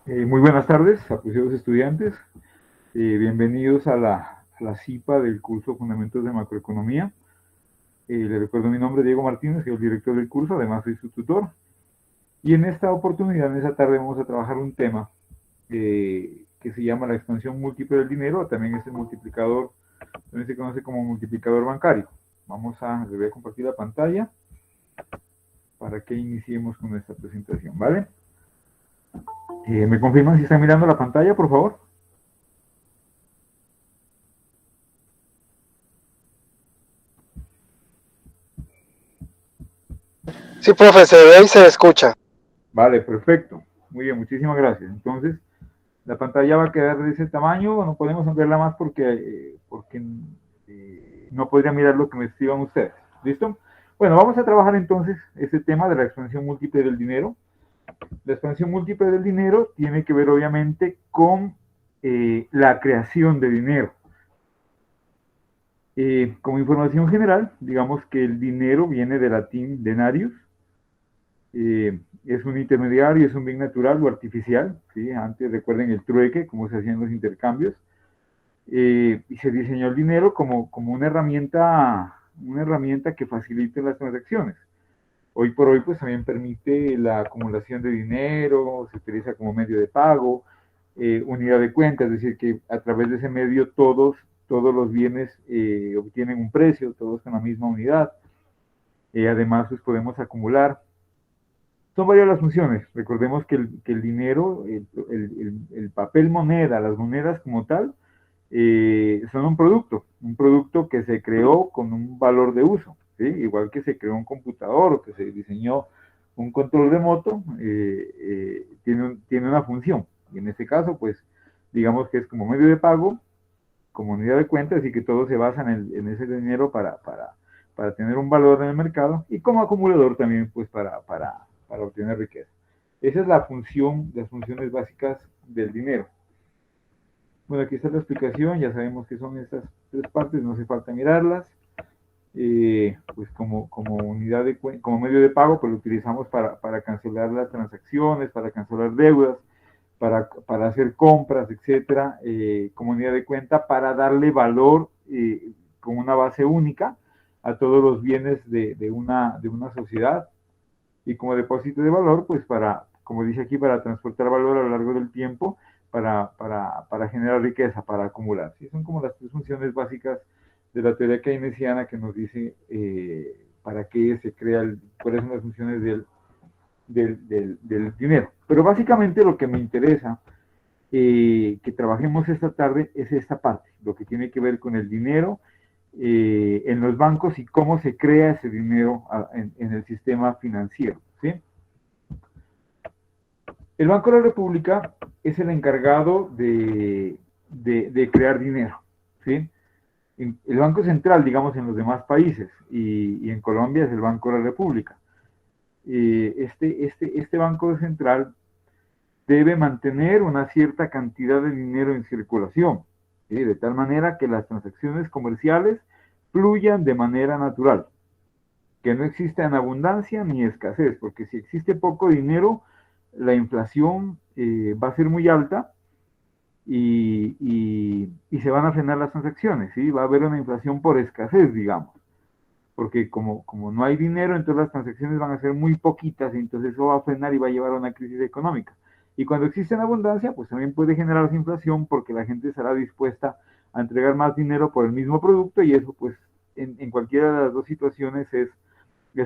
Muy buenas tardes, apreciados estudiantes. Bienvenidos a la CIPA del curso Fundamentos de Macroeconomía. Les recuerdo mi nombre, Diego Martínez, soy el director del curso, además soy su tutor. Y en esta oportunidad, en esta tarde, vamos a trabajar un tema que se llama la expansión múltiple del dinero, también es el multiplicador, también se conoce como multiplicador bancario. Les voy a compartir la pantalla para que iniciemos con esta presentación, ¿vale? ¿Me confirman si están mirando la pantalla, por favor? Sí, profe, se ve y se escucha. Vale, perfecto. Muy bien, muchísimas gracias. Entonces, la pantalla va a quedar de ese tamaño, no podemos ampliarla más porque no podría mirar lo que me escriban ustedes. ¿Listo? Bueno, vamos a trabajar entonces este tema de la expansión múltiple del dinero. La expansión múltiple del dinero tiene que ver obviamente con la creación de dinero. Como información general, digamos que el dinero viene del latín denarius, es un intermediario, es un bien natural o artificial, ¿sí? Antes recuerden el trueque, cómo se hacían los intercambios, y se diseñó el dinero como una herramienta que facilite las transacciones. Hoy por hoy pues también permite la acumulación de dinero, se utiliza como medio de pago, unidad de cuenta, es decir, que a través de ese medio todos los bienes obtienen un precio, todos con la misma unidad. Además pues podemos acumular. Son varias las funciones. Recordemos que el dinero, el papel moneda, las monedas como tal, son un producto que se creó con un valor de uso, ¿sí? Igual que se creó un computador o que se diseñó un control remoto, tiene una función. Y en este caso, pues, digamos que es como medio de pago, como unidad de cuenta, así que todo se basa en ese dinero para tener un valor en el mercado y como acumulador también, pues, para obtener riqueza. Esa es la función, las funciones básicas del dinero. Bueno, aquí está la explicación, ya sabemos que son estas tres partes, no hace falta mirarlas. Pues como unidad como medio de pago, pues lo utilizamos para cancelar las transacciones, para cancelar deudas, para hacer compras, etcétera, como unidad de cuenta, para darle valor con una base única a todos los bienes de una sociedad, y como depósito de valor, pues como dice aquí, para transportar valor a lo largo del tiempo, para generar riqueza, para acumular. ¿Sí? Son como las tres funciones básicas de la teoría keynesiana que nos dice para qué se crea, cuáles son las funciones del dinero. Pero básicamente lo que me interesa que trabajemos esta tarde es esta parte, lo que tiene que ver con el dinero en los bancos y cómo se crea ese dinero en el sistema financiero. ¿Sí? El Banco de la República es el encargado de crear dinero. ¿Sí? El Banco Central, digamos, en los demás países y en Colombia es el Banco de la República. Este Banco Central debe mantener una cierta cantidad de dinero en circulación, ¿sí? De tal manera que las transacciones comerciales fluyan de manera natural, que no exista en abundancia ni escasez, porque si existe poco dinero, la inflación va a ser muy alta y se van a frenar las transacciones, ¿sí? Va a haber una inflación por escasez, digamos, porque como no hay dinero, entonces las transacciones van a ser muy poquitas y entonces eso va a frenar y va a llevar a una crisis económica. Y cuando existe en abundancia, pues también puede generarse inflación porque la gente estará dispuesta a entregar más dinero por el mismo producto y eso pues en cualquiera de las dos situaciones es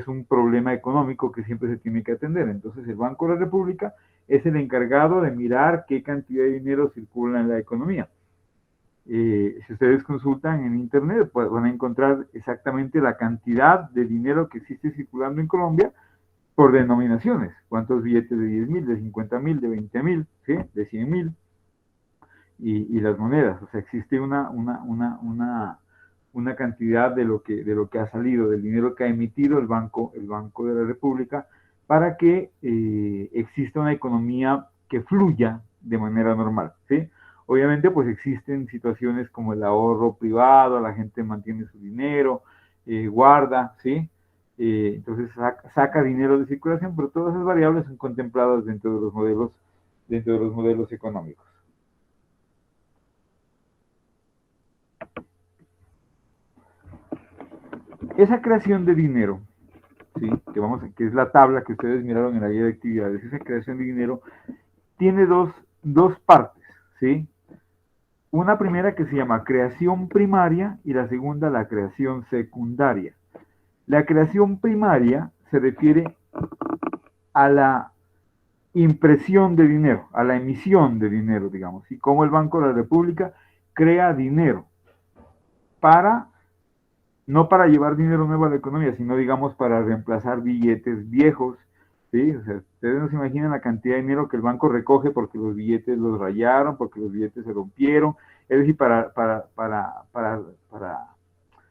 un problema económico que siempre se tiene que atender. Entonces el Banco de la República es el encargado de mirar qué cantidad de dinero circula en la economía. Si ustedes consultan en internet, pues van a encontrar exactamente la cantidad de dinero que existe circulando en Colombia por denominaciones. ¿Cuántos billetes de 10.000, de 50.000, de 20.000, ¿sí? De 100.000? Y las monedas. O sea, existe una cantidad de lo que ha salido, del dinero que ha emitido el Banco de la República, para que exista una economía que fluya de manera normal, ¿sí? Obviamente, pues existen situaciones como el ahorro privado, la gente mantiene su dinero, guarda, ¿sí? Entonces saca dinero de circulación, pero todas esas variables son contempladas dentro de los modelos dentro de los modelos económicos. Esa creación de dinero, ¿sí? que es la tabla que ustedes miraron en la guía de actividades, esa creación de dinero tiene dos partes, ¿sí? Una primera que se llama creación primaria y la segunda la creación secundaria. La creación primaria se refiere a la impresión de dinero, a la emisión de dinero, digamos, y cómo el Banco de la República crea dinero para, no para llevar dinero nuevo a la economía, sino, digamos, para reemplazar billetes viejos, ¿sí? O sea, ustedes no se imaginan la cantidad de dinero que el banco recoge porque los billetes los rayaron, porque los billetes se rompieron, es decir, para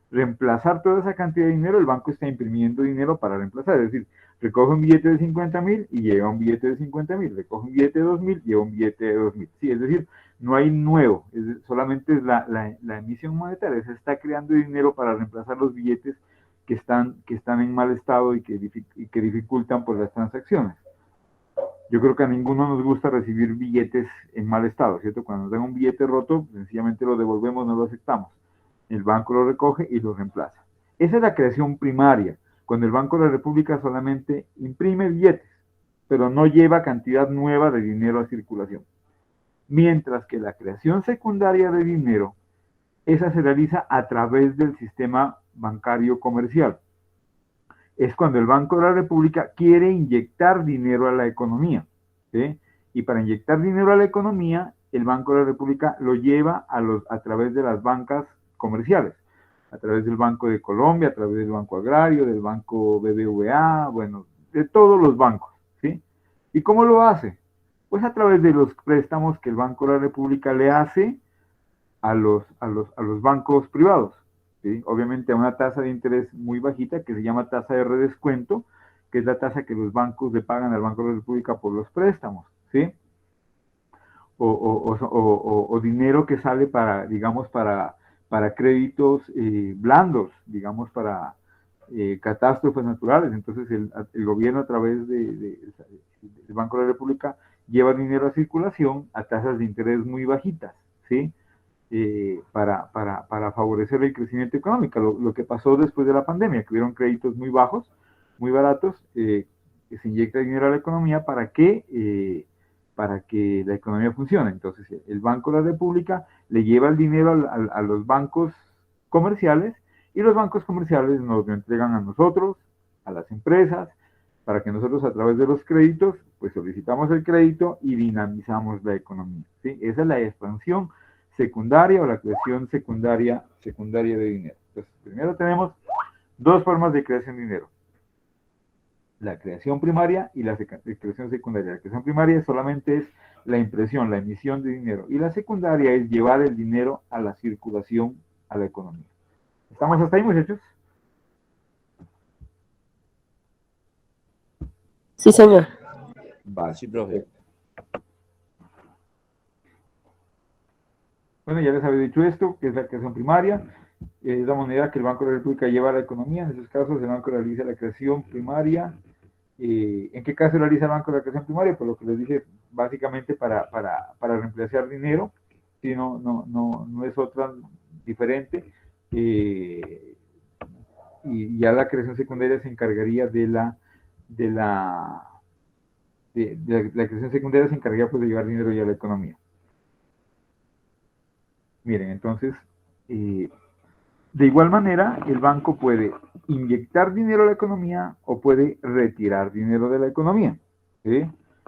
reemplazar toda esa cantidad de dinero, el banco está imprimiendo dinero para reemplazar, es decir, recoge un billete de 50,000 y lleva un billete de 50,000, recoge un billete de 2,000 y lleva un billete de 2,000. Sí, es decir, no hay nuevo, solamente es la emisión monetaria, se está creando dinero para reemplazar los billetes que están en mal estado y que dificultan por las transacciones. Yo creo que a ninguno nos gusta recibir billetes en mal estado, ¿cierto? Cuando nos dan un billete roto, sencillamente lo devolvemos, no lo aceptamos. El banco lo recoge y lo reemplaza. Esa es la creación primaria, cuando el Banco de la República solamente imprime billetes, pero no lleva cantidad nueva de dinero a circulación. Mientras que la creación secundaria de dinero, esa se realiza a través del sistema bancario comercial. Es cuando el Banco de la República quiere inyectar dinero a la economía, ¿sí? Y para inyectar dinero a la economía, el Banco de la República lo lleva a través de las bancas comerciales, a través del Banco de Colombia, a través del Banco Agrario, del Banco BBVA, bueno, de todos los bancos, ¿sí? ¿Y cómo lo hace? Pues a través de los préstamos que el Banco de la República le hace a los bancos privados, ¿sí? Obviamente a una tasa de interés muy bajita que se llama tasa de redescuento, que es la tasa que los bancos le pagan al Banco de la República por los préstamos, ¿sí? O dinero que sale para, digamos, para créditos blandos, digamos, para catástrofes naturales. Entonces el gobierno a través del Banco de la República lleva dinero a circulación a tasas de interés muy bajitas, ¿sí? Para favorecer el crecimiento económico. Lo que pasó después de la pandemia, que hubieron créditos muy bajos, muy baratos, que se inyecta dinero a la economía para que la economía funcione. Entonces, el Banco de la República le lleva el dinero a los bancos comerciales y los bancos comerciales nos lo entregan a nosotros, a las empresas, para que nosotros a través de los créditos, pues solicitamos el crédito y dinamizamos la economía, ¿sí? Esa es la expansión secundaria o la creación secundaria de dinero. Entonces, primero tenemos dos formas de creación de dinero. La creación primaria y la creación secundaria. La creación primaria solamente es la impresión, la emisión de dinero. Y la secundaria es llevar el dinero a la circulación, a la economía. ¿Estamos hasta ahí, muchachos? Sí, señor. Vale, Sí, profe. perfecto. Bueno, ya les había dicho esto, que es la creación primaria. Es la moneda que el Banco de la República lleva a la economía. En esos casos, el banco realiza la creación primaria. ¿En qué caso realiza el banco la creación primaria? Por lo que les dije, básicamente para reemplazar dinero, si no es otra diferente. Y ya la creación secundaria se encargaría la creación secundaria se encargaría pues de llevar dinero ya a la economía. Miren, entonces, de igual manera, el banco puede inyectar dinero a la economía o puede retirar dinero de la economía, ¿sí?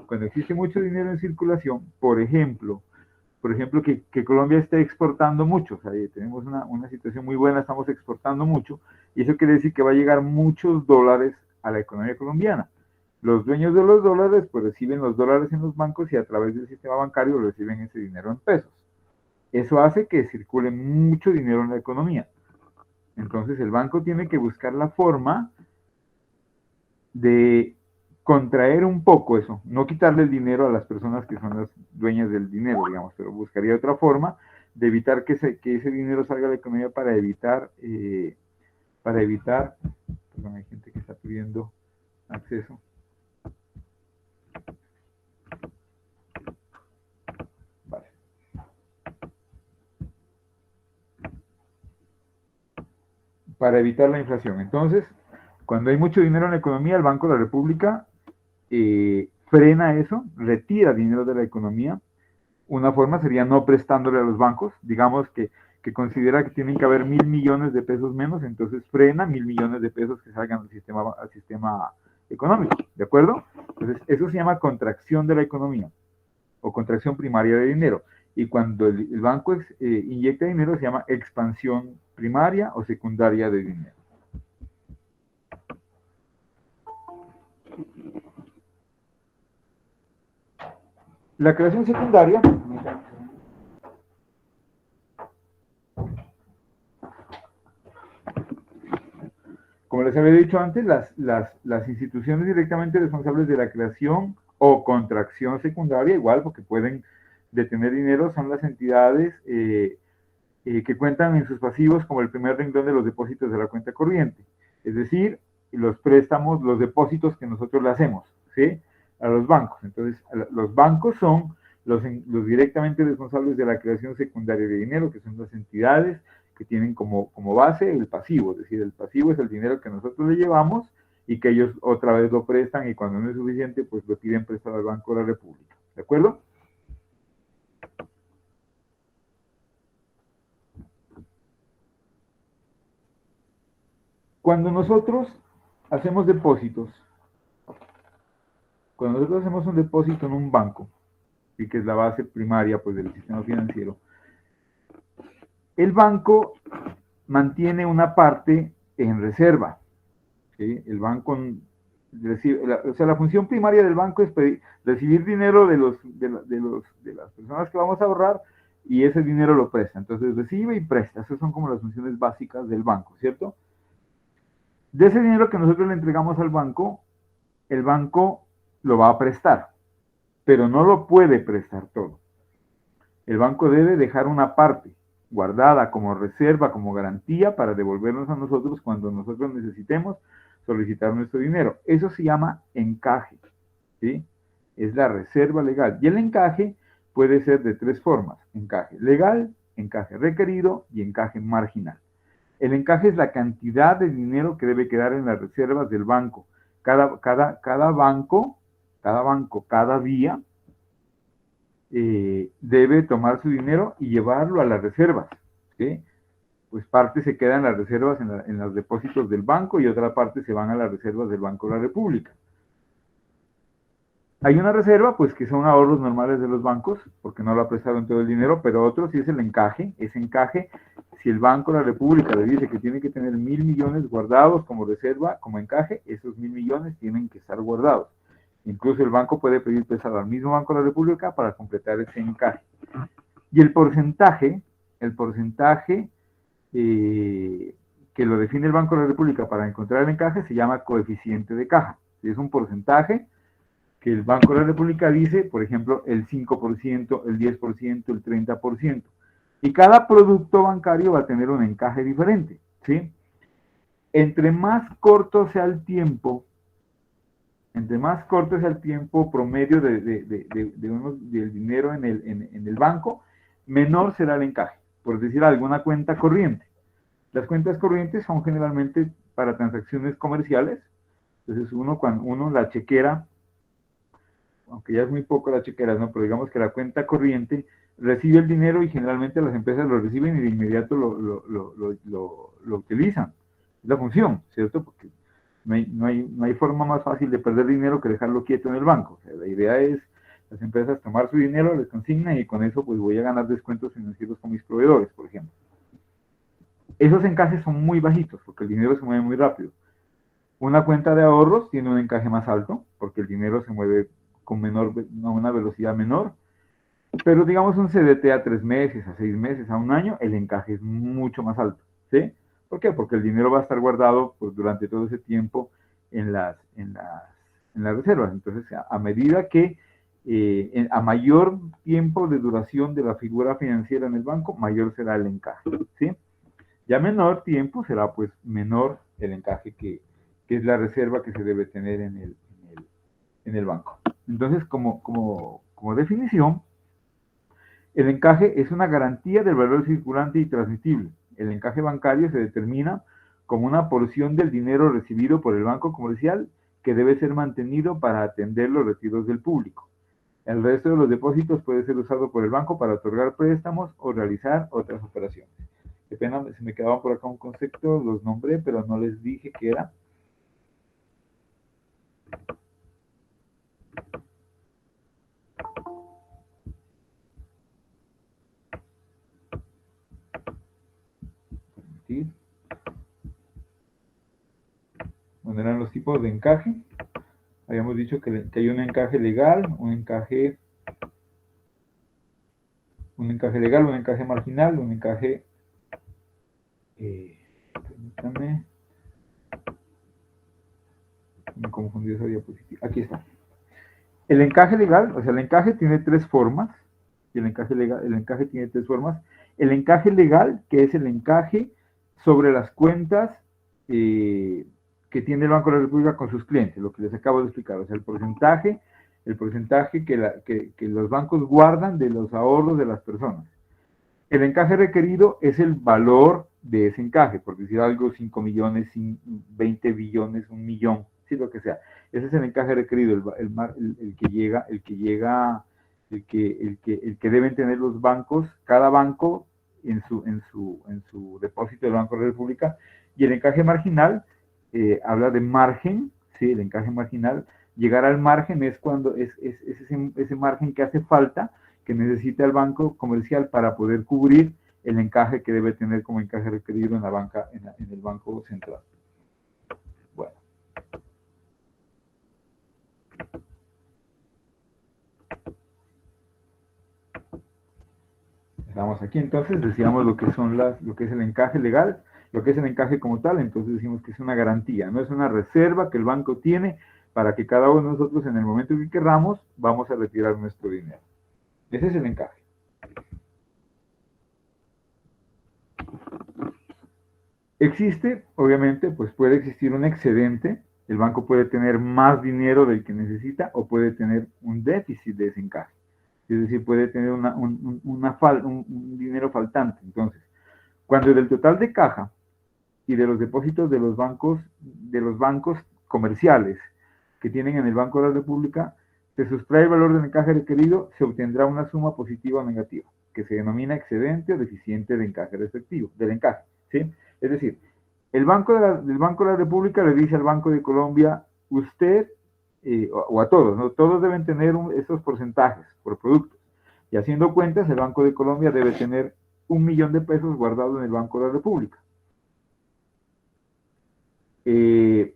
Cuando existe mucho dinero en circulación, por ejemplo, que Colombia esté exportando mucho, o sea, tenemos una situación muy buena, estamos exportando mucho, y eso quiere decir que va a llegar muchos dólares a la economía colombiana. Los dueños de los dólares pues reciben los dólares en los bancos y a través del sistema bancario reciben ese dinero en pesos. Eso hace que circule mucho dinero en la economía. Entonces el banco tiene que buscar la forma de contraer un poco eso, no quitarle el dinero a las personas que son las dueñas del dinero, digamos, pero buscaría otra forma de evitar que ese dinero salga a la economía perdón, hay gente que está pidiendo acceso. para evitar la inflación. Entonces, cuando hay mucho dinero en la economía, el Banco de la República frena eso, retira dinero de la economía. Una forma sería no prestándole a los bancos, digamos que considera que tienen que haber 1.000 millones de pesos menos, entonces frena 1.000 millones de pesos que salgan al sistema económico, ¿de acuerdo? Entonces, eso se llama contracción de la economía o contracción primaria de dinero. Y cuando el banco inyecta dinero se llama expansión primaria o secundaria de dinero. La creación secundaria, como les había dicho antes, las instituciones directamente responsables de la creación o contracción secundaria, igual porque pueden detener dinero, son las entidades que cuentan en sus pasivos como el primer renglón de los depósitos de la cuenta corriente, es decir, los préstamos, los depósitos que nosotros le hacemos, ¿sí? A los bancos. Entonces, los bancos son los directamente responsables de la creación secundaria de dinero, que son las entidades que tienen como base el pasivo, es decir, el pasivo es el dinero que nosotros le llevamos y que ellos otra vez lo prestan y cuando no es suficiente, pues lo piden prestado al Banco de la República, ¿de acuerdo? Cuando nosotros hacemos depósitos, cuando nosotros hacemos un depósito en un banco, y que es la base primaria pues, del sistema financiero, el banco mantiene una parte en reserva. ¿Sí? El banco recibe, la función primaria del banco es recibir dinero de las personas que vamos a ahorrar y ese dinero lo presta. Entonces recibe y presta. Esas son como las funciones básicas del banco, ¿cierto? De ese dinero que nosotros le entregamos al banco, el banco lo va a prestar, pero no lo puede prestar todo. El banco debe dejar una parte guardada como reserva, como garantía para devolvernos a nosotros cuando nosotros necesitemos solicitar nuestro dinero. Eso se llama encaje, ¿sí? Es la reserva legal. Y el encaje puede ser de tres formas: encaje legal, encaje requerido y encaje marginal. El encaje es la cantidad de dinero que debe quedar en las reservas del banco. Cada banco, cada día, debe tomar su dinero y llevarlo a las reservas, ¿sí? Pues parte se queda en las reservas, en los depósitos del banco y otra parte se van a las reservas del Banco de la República. Hay una reserva, pues que son ahorros normales de los bancos, porque no lo prestaron todo el dinero, pero otro sí es el encaje. Ese encaje, si el Banco de la República le dice que tiene que tener 1.000 millones guardados como reserva, como encaje, esos 1.000 millones tienen que estar guardados. Incluso el banco puede pedir prestado al mismo Banco de la República para completar ese encaje. Y el porcentaje que lo define el Banco de la República para encontrar el encaje se llama coeficiente de caja. Es un porcentaje que el Banco de la República dice, por ejemplo, el 5%, el 10%, el 30%. Y cada producto bancario va a tener un encaje diferente, ¿sí? Entre más corto sea el tiempo promedio del dinero en el banco, menor será el encaje. Por decir alguna cuenta corriente. Las cuentas corrientes son generalmente para transacciones comerciales. Entonces cuando uno la chequera, aunque ya es muy poco la chequera, ¿no? Pero digamos que la cuenta corriente recibe el dinero y generalmente las empresas lo reciben y de inmediato lo utilizan. Es la función, ¿cierto? Porque no hay forma más fácil de perder dinero que dejarlo quieto en el banco. O sea, la idea es las empresas tomar su dinero, les consignan y con eso pues voy a ganar descuentos financieros con mis proveedores, por ejemplo. Esos encajes son muy bajitos porque el dinero se mueve muy rápido. Una cuenta de ahorros tiene un encaje más alto porque el dinero se mueve con una velocidad menor. Pero digamos un CDT a 3 meses, a 6 meses, a un año, el encaje es mucho más alto. ¿Sí? ¿Por qué? Porque el dinero va a estar guardado pues, durante todo ese tiempo en las reservas. Entonces, a medida que a mayor tiempo de duración de la figura financiera en el banco, mayor será el encaje. ¿Sí? Ya menor tiempo será pues menor el encaje que es la reserva que se debe tener en el banco. Entonces, como definición, el encaje es una garantía del valor circulante y transmitible. El encaje bancario se determina como una porción del dinero recibido por el banco comercial que debe ser mantenido para atender los retiros del público. El resto de los depósitos puede ser usado por el banco para otorgar préstamos o realizar otras operaciones. Qué pena, se me quedaba por acá un concepto, los nombré, pero no les dije qué era. Bueno, eran los tipos de encaje. Habíamos dicho que hay un encaje legal, un encaje legal, un encaje marginal, un encaje, permítame, me confundí esa diapositiva, aquí está. El encaje legal, o sea, el encaje tiene tres formas, y el encaje tiene tres formas. El encaje legal, que es el encaje sobre las cuentas que tiene el Banco de la República con sus clientes, lo que les acabo de explicar, o sea, el porcentaje que los bancos guardan de los ahorros de las personas. El encaje requerido es el valor de ese encaje, por decir algo, 5 millones, 20 billones, 1 millón, sí, lo que sea. Ese es el encaje requerido, el que deben tener los bancos, cada banco en su depósito del Banco de la República. Y el encaje marginal habla de margen, sí, el encaje marginal. Llegar al margen es cuando es ese margen que hace falta, que necesita el banco comercial para poder cubrir el encaje que debe tener como encaje requerido en la banca, en el Banco Central. Bueno. Estamos aquí, entonces decíamos lo que es el encaje legal, lo que es el encaje como tal, entonces decimos que es una garantía, no es una reserva que el banco tiene para que cada uno de nosotros en el momento que querramos vamos a retirar nuestro dinero. Ese es el encaje. Existe, obviamente, pues puede existir un excedente, el banco puede tener más dinero del que necesita o puede tener un déficit de ese encaje. Es decir, puede tener un dinero faltante. Entonces, cuando del total de caja y de los depósitos de los bancos comerciales que tienen en el Banco de la República, se sustrae el valor del encaje requerido, se obtendrá una suma positiva o negativa, que se denomina excedente o deficiente de encaje respectivo, del encaje, ¿sí? Es decir, el Banco del Banco de la República le dice al Banco de Colombia, usted, o a todos, ¿no? Todos deben tener esos porcentajes por productos. Y haciendo cuentas, el Banco de Colombia debe tener 1 millón de pesos guardado en el Banco de la República. El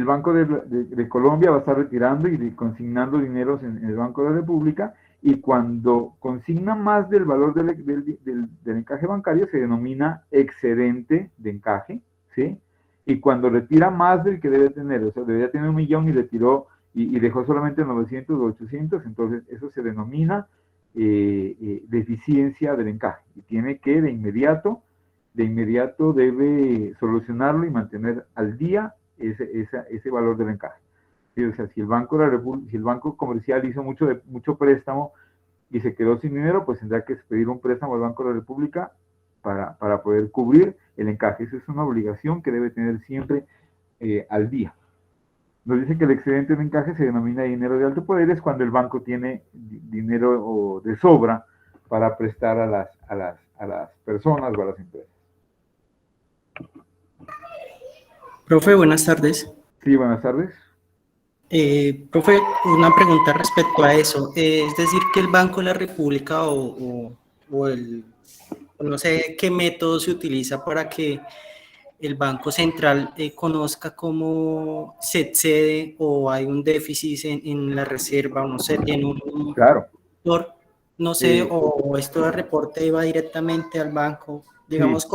Banco de Colombia va a estar retirando y consignando dineros en el Banco de la República, y cuando consigna más del valor del encaje bancario se denomina excedente de encaje, ¿sí? Y cuando retira más del que debe tener, o sea, debería tener 1 millón y retiró y dejó solamente 900 o 800, entonces eso se denomina deficiencia del encaje, y tiene que de inmediato debe solucionarlo y mantener al día ese valor del encaje. ¿Sí? O sea, si el Banco Comercial hizo mucho préstamo y se quedó sin dinero, pues tendrá que pedir un préstamo al Banco de la República para poder cubrir el encaje. Esa es una obligación que debe tener siempre al día. Nos dice que el excedente de encaje se denomina dinero de alto poder, es cuando el banco tiene dinero de sobra para prestar a las personas o a las empresas. Profe, buenas tardes. Sí, buenas tardes. Profe, una pregunta respecto a eso. Es decir, que el Banco de la República o no sé qué método se utiliza para que el Banco Central conozca cómo se excede o hay un déficit en la reserva, o no sé, tiene un... Claro. No sé, o esto de reporte va directamente al banco. Digamos, sí,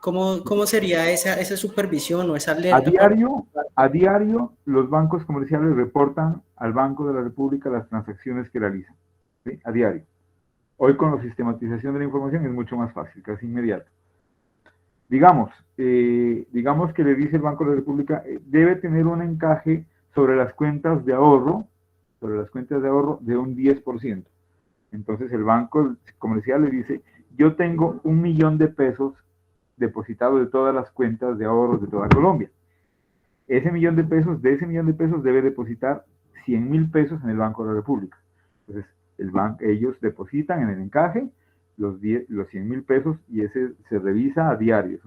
¿cómo sería esa supervisión o esa alerta? A diario, los bancos comerciales reportan al Banco de la República las transacciones que realizan, ¿sí? A diario. Hoy con la sistematización de la información es mucho más fácil, casi inmediato. Digamos que le dice el Banco de la República, debe tener un encaje sobre las cuentas de ahorro de un 10%. Entonces el banco comercial le dice, yo tengo 1 millón de pesos depositado de todas las cuentas de ahorros de toda Colombia. Ese millón de pesos, de ese millón de pesos debe depositar 100.000 pesos en el Banco de la República. Entonces, ellos depositan en el encaje los 100.000 pesos y ese se revisa a diario. Es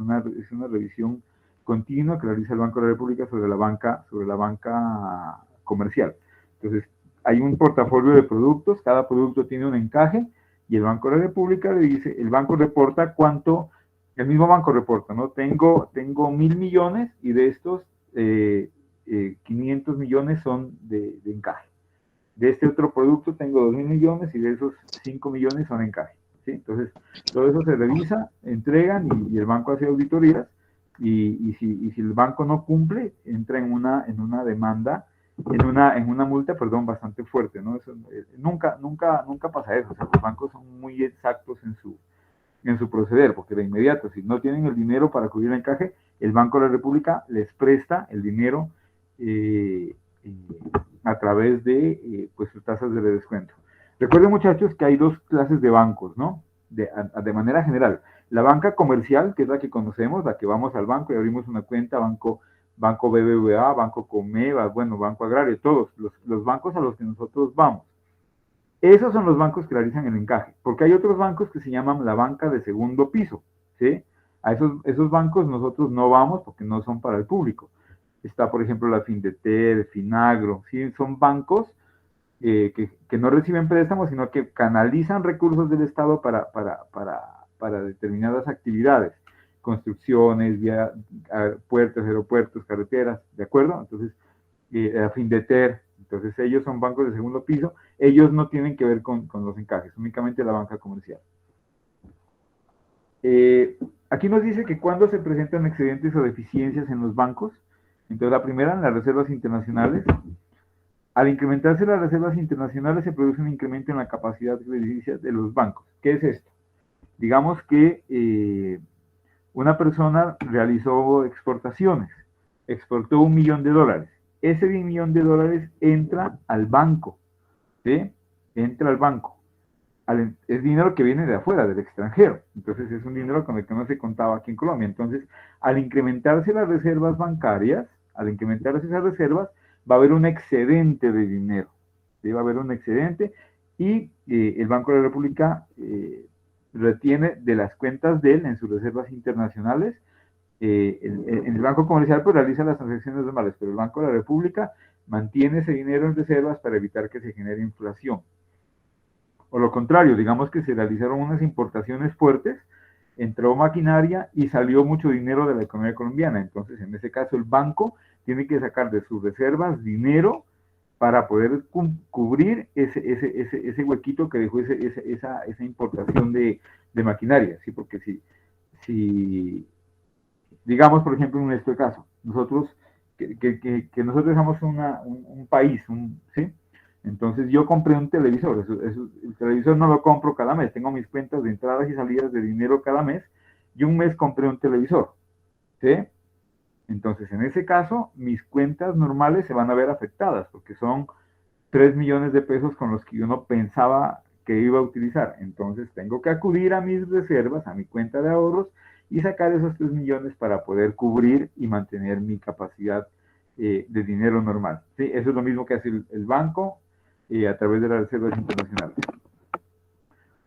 una revisión continua que realiza el Banco de la República sobre la banca comercial. Entonces, hay un portafolio de productos, cada producto tiene un encaje y el Banco de la República le dice, el banco reporta cuánto, el mismo banco reporta, ¿no? Tengo 1.000 millones y de estos 500 millones son de encaje. De este otro producto tengo 2.000 millones y de esos 5 millones son encaje. ¿Sí? Entonces, todo eso se revisa, entregan y el banco hace auditorías y si el banco no cumple, entra en una demanda, en una multa, perdón, bastante fuerte, ¿no? Eso, nunca pasa eso. O sea, los bancos son muy exactos en su proceder, porque de inmediato, si no tienen el dinero para cubrir el encaje, el Banco de la República les presta el dinero a través de pues sus tasas de descuento. Recuerden, muchachos, que hay dos clases de bancos, ¿no? De manera general. La banca comercial, que es la que conocemos, la que vamos al banco y abrimos una cuenta, banco BBVA, Banco Comeva, bueno, Banco Agrario, todos los bancos a los que nosotros vamos. Esos son los bancos que realizan el encaje, porque hay otros bancos que se llaman la banca de segundo piso, ¿sí? A esos bancos nosotros no vamos porque no son para el público. Está, por ejemplo, la Findeter, Finagro, ¿sí? Son bancos que no reciben préstamos, sino que canalizan recursos del Estado para determinadas actividades, construcciones, puertos, aeropuertos, carreteras, ¿de acuerdo? Entonces, la Findeter, entonces ellos son bancos de segundo piso, ellos no tienen que ver con los encajes, únicamente la banca comercial. Aquí nos dice que cuando se presentan excedentes o deficiencias en los bancos, entonces la primera, en las reservas internacionales. Al incrementarse las reservas internacionales se produce un incremento en la capacidad crediticia de los bancos. ¿Qué es esto? Digamos que una persona realizó exportaciones, exportó $1 millón. Ese $1 millón entra al banco, ¿sí? Entra al banco. Es dinero que viene de afuera, del extranjero. Entonces es un dinero con el que no se contaba aquí en Colombia. Entonces, al incrementarse las reservas bancarias, al incrementarse esas reservas, va a haber un excedente de dinero. ¿Sí? Va a haber un excedente y el Banco de la República retiene de las cuentas de él en sus reservas internacionales. En el Banco Comercial pues realiza las transacciones normales, pero el Banco de la República mantiene ese dinero en reservas para evitar que se genere inflación. O lo contrario, digamos que se realizaron unas importaciones fuertes, entró maquinaria y salió mucho dinero de la economía colombiana. Entonces, en ese caso, el banco tiene que sacar de sus reservas dinero para poder cubrir ese huequito que dejó esa importación de maquinaria. ¿Sí? Porque si digamos, por ejemplo, en este caso, nosotros, que nosotros somos un país, ¿sí? Entonces yo compré un televisor, el televisor no lo compro cada mes, tengo mis cuentas de entradas y salidas de dinero cada mes, y un mes compré un televisor, ¿sí? Entonces en ese caso mis cuentas normales se van a ver afectadas, porque son 3 millones de pesos con los que yo no pensaba que iba a utilizar, entonces tengo que acudir a mis reservas, a mi cuenta de ahorros, y sacar esos 3 millones para poder cubrir y mantener mi capacidad de dinero normal, ¿sí? Eso es lo mismo que hace el banco, a través de las reservas internacionales.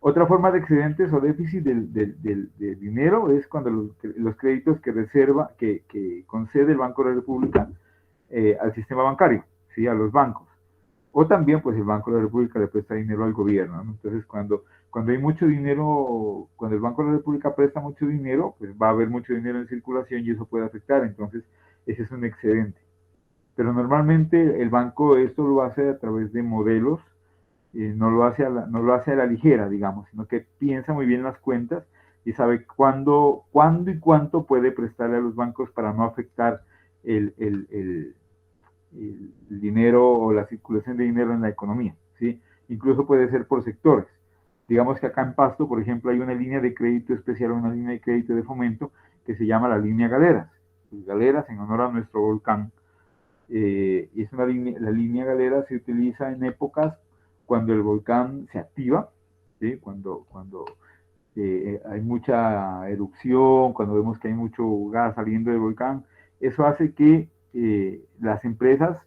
Otra forma de excedentes o déficit del dinero es cuando los créditos que concede el Banco de la República al sistema bancario, ¿sí? A los bancos. O también, pues, el Banco de la República le presta dinero al gobierno, ¿no? Entonces, cuando hay mucho dinero, cuando el Banco de la República presta mucho dinero, pues va a haber mucho dinero en circulación y eso puede afectar. Entonces, ese es un excedente. Pero normalmente el banco esto lo hace a través de modelos, no lo hace a la ligera, digamos, sino que piensa muy bien las cuentas y sabe cuándo y cuánto puede prestarle a los bancos para no afectar el dinero o la circulación de dinero en la economía, ¿sí? Incluso puede ser por sectores. Digamos que acá en Pasto, por ejemplo, hay una línea de crédito especial, una línea de crédito de fomento que se llama la línea Galeras. Pues Galeras en honor a nuestro volcán. Y es la línea Galera se utiliza en épocas cuando el volcán se activa, ¿sí? cuando hay mucha erupción, cuando vemos que hay mucho gas saliendo del volcán, eso hace que las empresas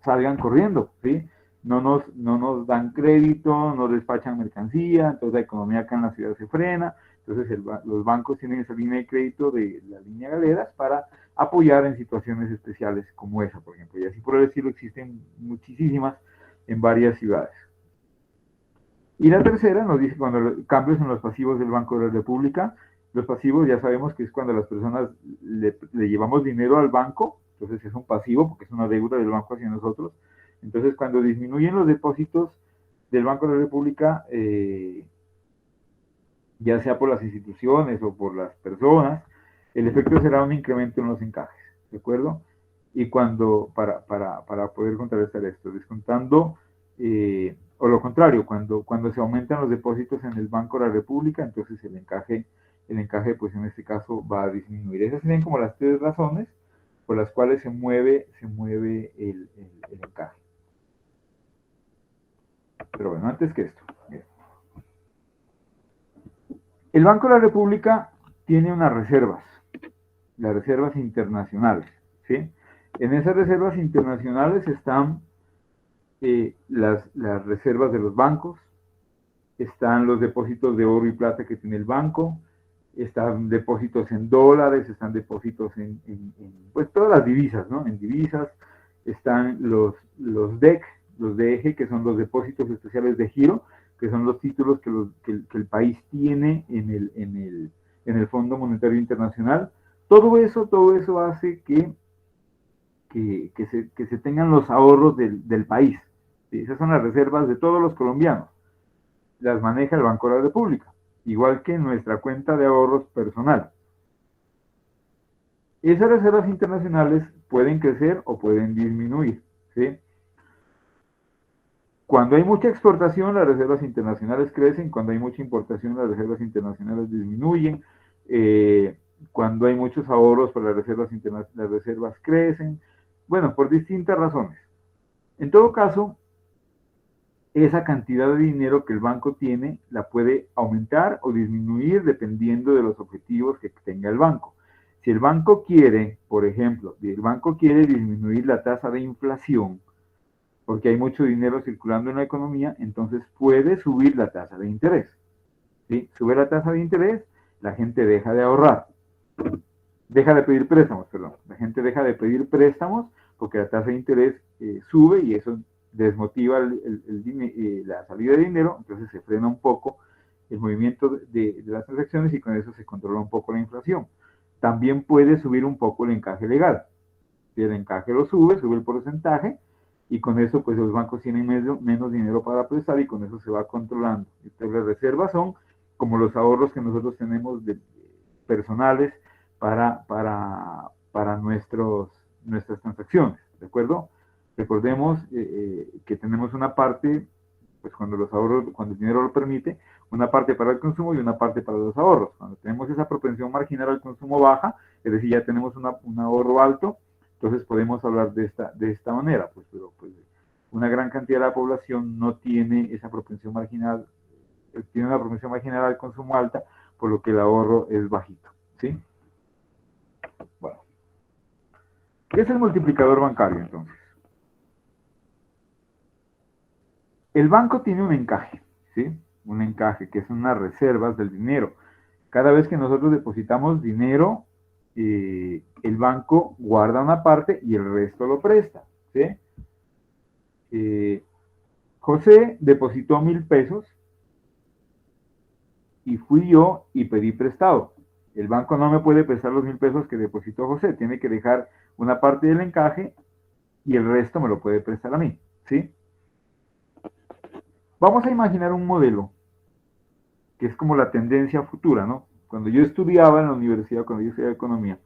salgan corriendo, ¿sí? No nos dan crédito, no despachan mercancía, entonces la economía acá en la ciudad se frena, entonces los bancos tienen esa línea de crédito de la línea Galeras para apoyar en situaciones especiales como esa, por ejemplo, y así por el estilo existen muchísimas en varias ciudades. Y la tercera nos dice cuando cambios en los pasivos del Banco de la República. Los pasivos ya sabemos que es cuando las personas le llevamos dinero al banco, entonces es un pasivo porque es una deuda del banco hacia nosotros. Entonces cuando disminuyen los depósitos del Banco de la República, ya sea por las instituciones o por las personas, el efecto será un incremento en los encajes, ¿de acuerdo? Y cuando, para poder contrarrestar esto, descontando, o lo contrario, cuando se aumentan los depósitos en el Banco de la República, entonces el encaje, pues en este caso va a disminuir. Esas serían como las tres razones por las cuales se mueve el encaje. Pero bueno, antes que esto, bien. El Banco de la República tiene unas reservas, las reservas internacionales, ¿sí? En esas reservas internacionales están las reservas de los bancos, están los depósitos de oro y plata que tiene el banco, están depósitos en dólares, están depósitos en pues todas las divisas, ¿no? En divisas están los DEC, los DEG, que son los depósitos especiales de giro, que son los títulos que el país tiene en el Fondo Monetario Internacional. Todo eso hace que se tengan los ahorros del país. ¿Sí? Esas son las reservas de todos los colombianos. Las maneja el Banco de la República, igual que nuestra cuenta de ahorros personal. Esas reservas internacionales pueden crecer o pueden disminuir, ¿sí? Cuando hay mucha exportación, las reservas internacionales crecen. Cuando hay mucha importación, las reservas internacionales disminuyen. Cuando hay muchos ahorros, pues las reservas crecen. Bueno, por distintas razones. En todo caso, esa cantidad de dinero que el banco tiene la puede aumentar o disminuir dependiendo de los objetivos que tenga el banco. Si el banco quiere, por ejemplo, disminuir la tasa de inflación, porque hay mucho dinero circulando en la economía, entonces puede subir la tasa de interés. ¿Sí? Sube la tasa de interés, la gente deja de ahorrar. Deja de pedir préstamos, perdón. La gente deja de pedir préstamos porque la tasa de interés sube y eso desmotiva la salida de dinero, entonces se frena un poco el movimiento de las transacciones y con eso se controla un poco la inflación. También puede subir un poco el encaje legal. Si el encaje lo sube el porcentaje, y con eso pues los bancos tienen menos dinero para prestar y con eso se va controlando. Entonces las reservas son como los ahorros que nosotros tenemos personales para nuestras transacciones, ¿de acuerdo? Recordemos que tenemos una parte, pues cuando el dinero lo permite, una parte para el consumo y una parte para los ahorros. Cuando tenemos esa propensión marginal al consumo baja, es decir, ya tenemos un ahorro alto, entonces podemos hablar de esta manera, pero una gran cantidad de la población no tiene esa propensión marginal, tiene una propensión marginal al consumo alta, por lo que el ahorro es bajito, ¿sí? Bueno. ¿Qué es el multiplicador bancario, entonces? El banco tiene un encaje, ¿sí? Un encaje, que son unas reservas del dinero. Cada vez que nosotros depositamos dinero, el banco guarda una parte y el resto lo presta, ¿sí? José depositó 1,000 pesos y fui yo y pedí prestado. El banco no me puede prestar los 1,000 pesos que depositó José, tiene que dejar una parte del encaje y el resto me lo puede prestar a mí, ¿sí? Vamos a imaginar un modelo que es como la tendencia futura, ¿no? Cuando yo estudiaba en la universidad, cuando yo estudiaba economía,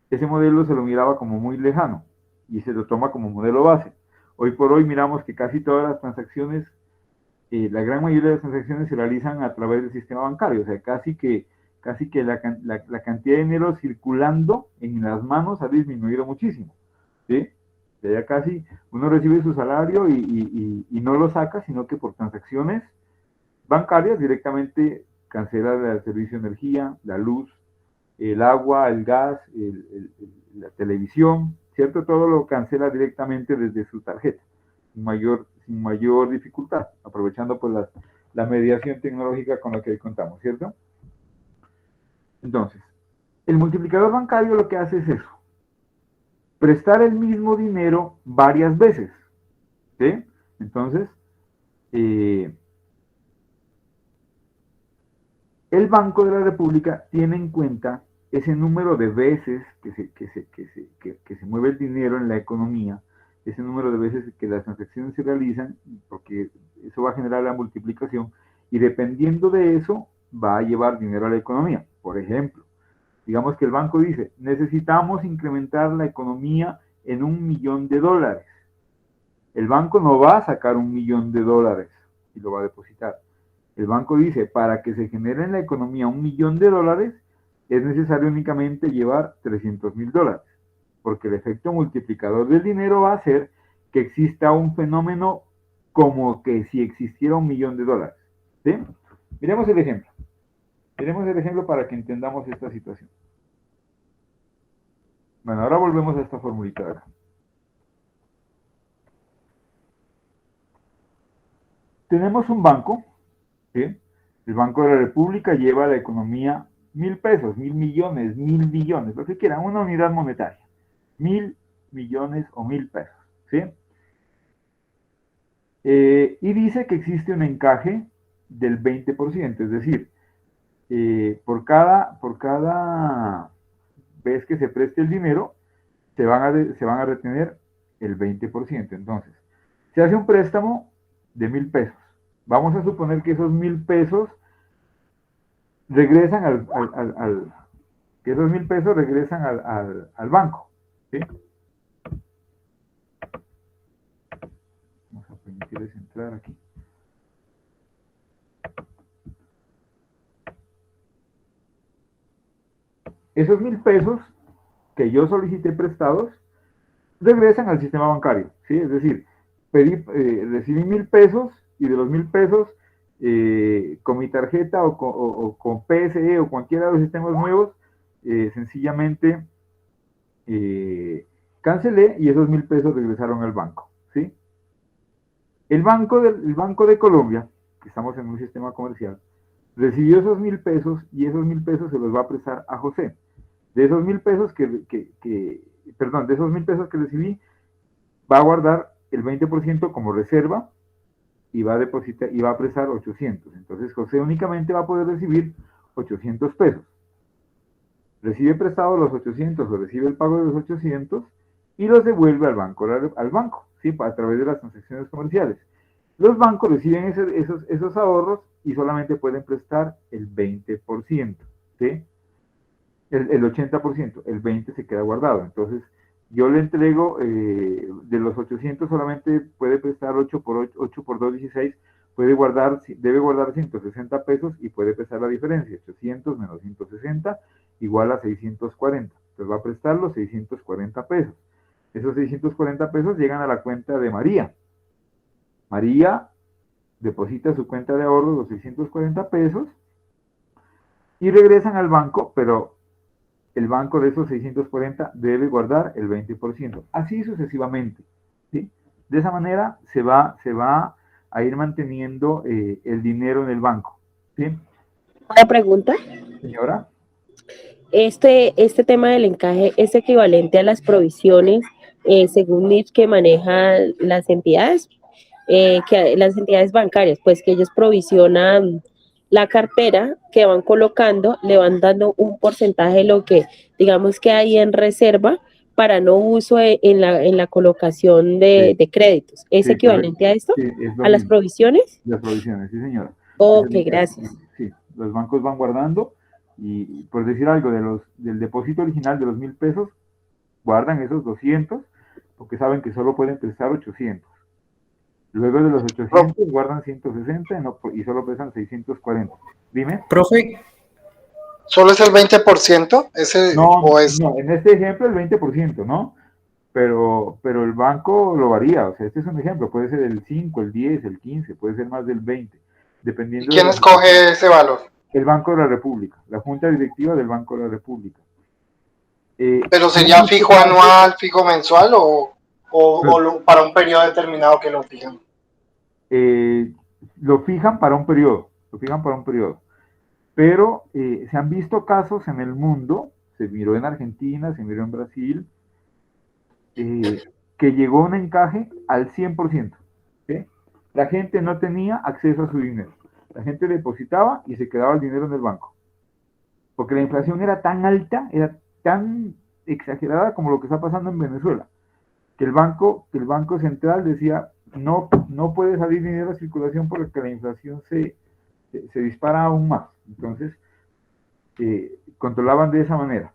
ese modelo se lo miraba como muy lejano y se lo toma como modelo base. Hoy por hoy miramos que casi todas las transacciones, la gran mayoría de las transacciones se realizan a través del sistema bancario, o sea, casi que la cantidad de dinero circulando en las manos ha disminuido muchísimo, ¿sí? Ya casi uno recibe su salario y no lo saca, sino que por transacciones bancarias directamente cancela el servicio de energía, la luz, el agua, el gas, la televisión, ¿cierto? Todo lo cancela directamente desde su tarjeta, sin mayor dificultad, aprovechando pues la mediación tecnológica con la que contamos, ¿cierto? Entonces, el multiplicador bancario lo que hace es eso, prestar el mismo dinero varias veces, ¿sí? Entonces, el Banco de la República tiene en cuenta ese número de veces que se mueve el dinero en la economía, ese número de veces que las transacciones se realizan, porque eso va a generar la multiplicación, y dependiendo de eso, va a llevar dinero a la economía. Por ejemplo, digamos que el banco dice, necesitamos incrementar la economía en $1.000.000. El banco no va a sacar $1.000.000 y lo va a depositar. El banco dice, para que se genere en la economía $1.000.000, es necesario únicamente llevar $300.000, porque el efecto multiplicador del dinero va a hacer que exista un fenómeno como que si existiera $1.000.000. ¿Sí? Miremos el ejemplo. Miremos el ejemplo para que entendamos esta situación. Bueno, ahora volvemos a esta formulita de acá. Tenemos un banco, ¿sí? El Banco de la República lleva a la economía 1.000 pesos, 1.000 millones, 1.000 billones, lo que quieran, una unidad monetaria. 1.000 millones o 1.000 pesos, ¿sí? Y dice que existe un encaje del 20%, es decir, por cada vez que se preste el dinero, se van a retener el 20%. Entonces, se hace un préstamo de 1.000 pesos. Vamos a suponer que esos 1.000 pesos regresan que esos 1.000 pesos regresan al banco, ¿sí? Vamos a permitirles entrar aquí. Esos 1.000 pesos que yo solicité prestados regresan al sistema bancario, ¿sí? Es decir, recibí 1.000 pesos y de los 1.000 pesos con mi tarjeta o con PSE o cualquiera de los sistemas nuevos, sencillamente cancelé y esos 1.000 pesos regresaron al banco, ¿sí? El Banco de Colombia, que estamos en un sistema comercial, recibió esos 1.000 pesos y esos 1.000 pesos se los va a prestar a José. De esos 1.000 pesos de esos 1.000 pesos que recibí, va a guardar el 20% como reserva y va a depositar y va a prestar 800. Entonces José únicamente va a poder recibir 800 pesos. Recibe prestado los 800 o recibe el pago de los 800 y los devuelve al banco, ¿sí? A través de las transacciones comerciales. Los bancos reciben esos ahorros y solamente pueden prestar el 20%, ¿sí? El 80%, el 20% se queda guardado. Entonces, yo le entrego, de los 800 solamente puede prestar 8 por 2, 16, debe guardar 160 pesos y puede prestar la diferencia. 800 menos 160 igual a 640. Entonces va a prestar los 640 pesos. Esos 640 pesos llegan a la cuenta de María. María deposita su cuenta de ahorros los 640 pesos y regresan al banco, pero el banco de esos 640 debe guardar el 20%. Así sucesivamente, ¿sí? De esa manera se va a ir manteniendo el dinero en el banco, ¿sí? Una pregunta. Señora. Este tema del encaje es equivalente a las provisiones, según NIPS, que manejan las entidades, las entidades bancarias, pues que ellos provisionan la cartera que van colocando, le van dando un porcentaje de lo que digamos que hay en reserva para no uso en la colocación de créditos. ¿Es Sí, equivalente a esto? sí, es lo ¿A las mismo. provisiones? Las provisiones, sí, señora. Ok, gracias. Sí, los bancos van guardando y por decir algo, del depósito original de los 1.000 pesos, guardan esos 200 porque saben que solo pueden prestar 800. Luego de los 800 guardan 160 y solo prestan 640. Dime. Profe. ¿Solo es el 20%? No, en este ejemplo el 20%, ¿no? Pero el banco lo varía, o sea, este es un ejemplo, puede ser el 5, el 10, el 15, puede ser más del 20, dependiendo. ¿Y quién escoge ese valor? El Banco de la República, la Junta Directiva del Banco de la República. ¿Pero sería fijo anual, fijo mensual o para un periodo determinado que lo fijan? Lo fijan para un periodo, Pero se han visto casos en el mundo, se miró en Argentina, se miró en Brasil, que llegó un encaje al 100%. ¿Sí? La gente no tenía acceso a su dinero. La gente depositaba y se quedaba el dinero en el banco. Porque la inflación era tan alta, era tan exagerada como lo que está pasando en Venezuela, que el banco central decía, no puede salir dinero a circulación porque la inflación se dispara aún más. Entonces, controlaban de esa manera.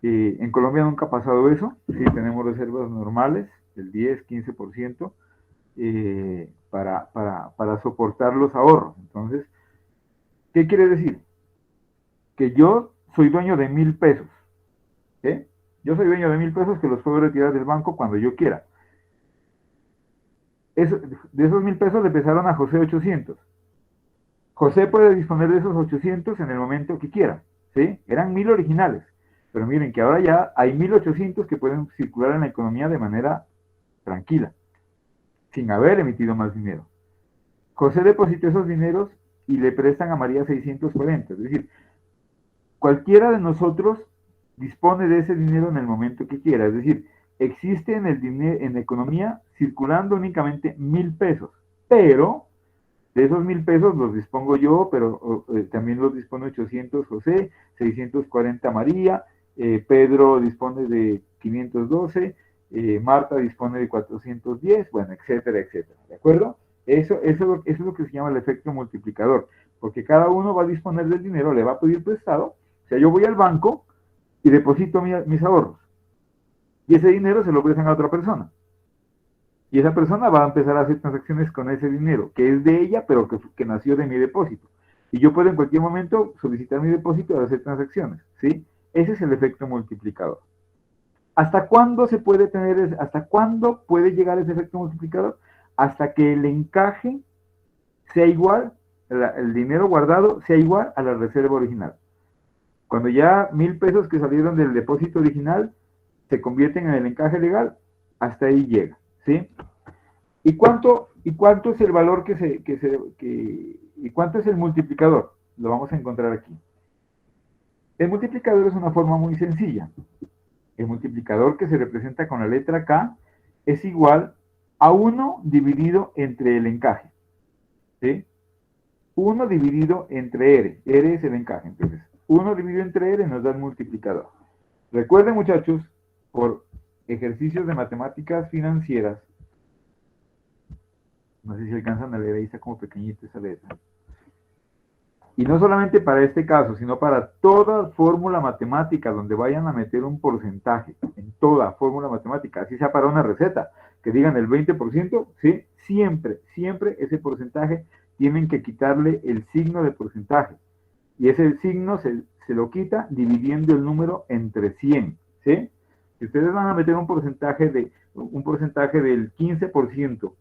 En Colombia nunca ha pasado eso, sí tenemos reservas normales, del 10, 15%, para soportar los ahorros. Entonces, ¿qué quiere decir? Que yo soy dueño de 1,000 pesos. ¿Sí? Yo soy dueño de 1,000 pesos que los puedo retirar del banco cuando yo quiera. De esos 1,000 pesos le pesaron a José 800. José puede disponer de esos 800 en el momento que quiera. ¿Sí? Eran 1,000 originales. Pero miren que ahora ya hay 1,800 que pueden circular en la economía de manera tranquila, sin haber emitido más dinero. José depositó esos dineros y le prestan a María 640. Es decir, cualquiera de nosotros dispone de ese dinero en el momento que quiera. Es decir, existe en la economía circulando únicamente 1,000 pesos, pero de esos 1,000 pesos los dispongo yo, pero también los dispone 800 José, 640 María, Pedro dispone de 512, Marta dispone de 410, bueno, etcétera, etcétera. ¿De acuerdo? Eso es lo que se llama el efecto multiplicador, porque cada uno va a disponer del dinero, le va a pedir prestado. O sea, yo voy al banco y deposito mis ahorros, y ese dinero se lo prestan a otra persona. Y esa persona va a empezar a hacer transacciones con ese dinero, que es de ella, pero que nació de mi depósito. Y yo puedo en cualquier momento solicitar mi depósito y hacer transacciones, ¿sí? Ese es el efecto multiplicador. ¿Hasta cuándo hasta cuándo puede llegar ese efecto multiplicador? Hasta que el encaje sea igual, el dinero guardado sea igual a la reserva original. Cuando ya 1,000 pesos que salieron del depósito original se convierten en el encaje legal, hasta ahí llega, ¿sí? ¿Y cuánto es el valor y cuánto es el multiplicador? Lo vamos a encontrar aquí. El multiplicador es una forma muy sencilla. El multiplicador, que se representa con la letra K, es igual a 1 dividido entre el encaje. ¿Sí? 1 dividido entre R. R es el encaje. Entonces, 1 dividido entre R nos da el multiplicador. Recuerden, muchachos, por ejercicios de matemáticas financieras, no sé si alcanzan a leer, ahí está como pequeñita esa letra. Y no solamente para este caso, sino para toda fórmula matemática donde vayan a meter un porcentaje, en toda fórmula matemática, así sea para una receta, que digan el 20%, ¿sí? Siempre ese porcentaje tienen que quitarle el signo de porcentaje. Y ese signo se lo quita dividiendo el número entre 100, ¿sí? Si ustedes van a meter un porcentaje del 15%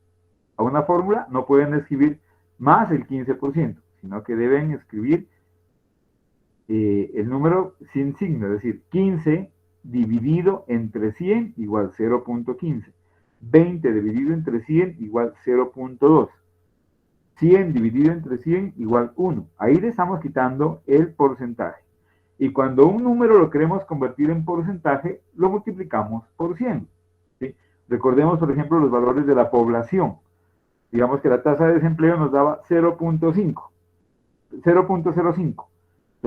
a una fórmula, no pueden escribir más el 15%, sino que deben escribir el número sin signo, es decir, 15 dividido entre 100 igual 0.15, 20 dividido entre 100 igual 0.2, 100 dividido entre 100 igual 1. Ahí le estamos quitando el porcentaje. Y cuando un número lo queremos convertir en porcentaje, lo multiplicamos por 100. ¿Sí? Recordemos, por ejemplo, los valores de la población. Digamos que la tasa de desempleo nos daba 0.05. Entonces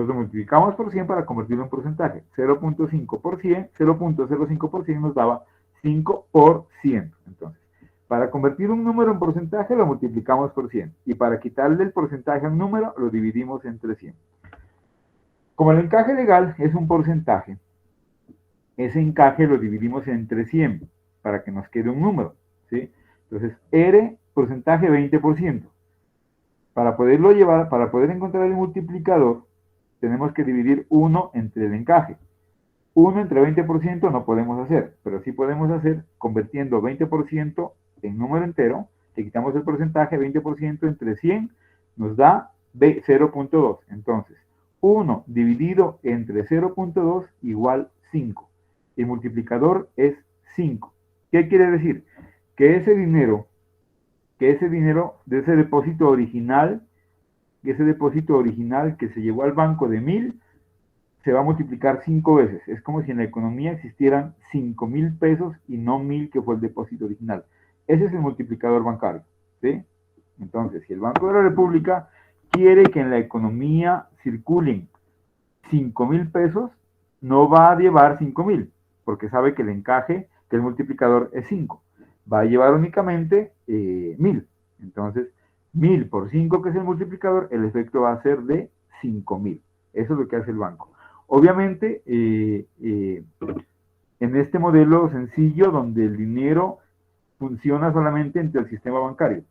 lo multiplicamos por 100 para convertirlo en porcentaje. 0.5 por 100, 0.05 por 100 nos daba 5%. Entonces, para convertir un número en porcentaje lo multiplicamos por 100. Y para quitarle el porcentaje al número lo dividimos entre 100. Como el encaje legal es un porcentaje, ese encaje lo dividimos entre 100 para que nos quede un número, ¿sí? Entonces, R, porcentaje 20%. Para poder encontrar el multiplicador, tenemos que dividir 1 entre el encaje. 1 entre 20% no podemos hacer, pero sí podemos hacer convirtiendo 20% en número entero, le quitamos el porcentaje, 20% entre 100 nos da 0.2. Entonces, 1 dividido entre 0.2 igual 5. El multiplicador es 5. ¿Qué quiere decir? Que ese dinero de ese depósito original, que se llevó al banco de 1000, se va a multiplicar 5 veces. Es como si en la economía existieran 5,000 pesos y no 1000 que fue el depósito original. Ese es el multiplicador bancario, ¿sí? Entonces, si el Banco de la República quiere que en la economía circulen 5,000 pesos, no va a llevar 5,000, porque sabe que el encaje, que el multiplicador es 5. Va a llevar únicamente 1000. Entonces, 1000 por 5, que es el multiplicador, el efecto va a ser de 5,000. Eso es lo que hace el banco. Obviamente, en este modelo sencillo, donde el dinero funciona solamente entre el sistema bancario,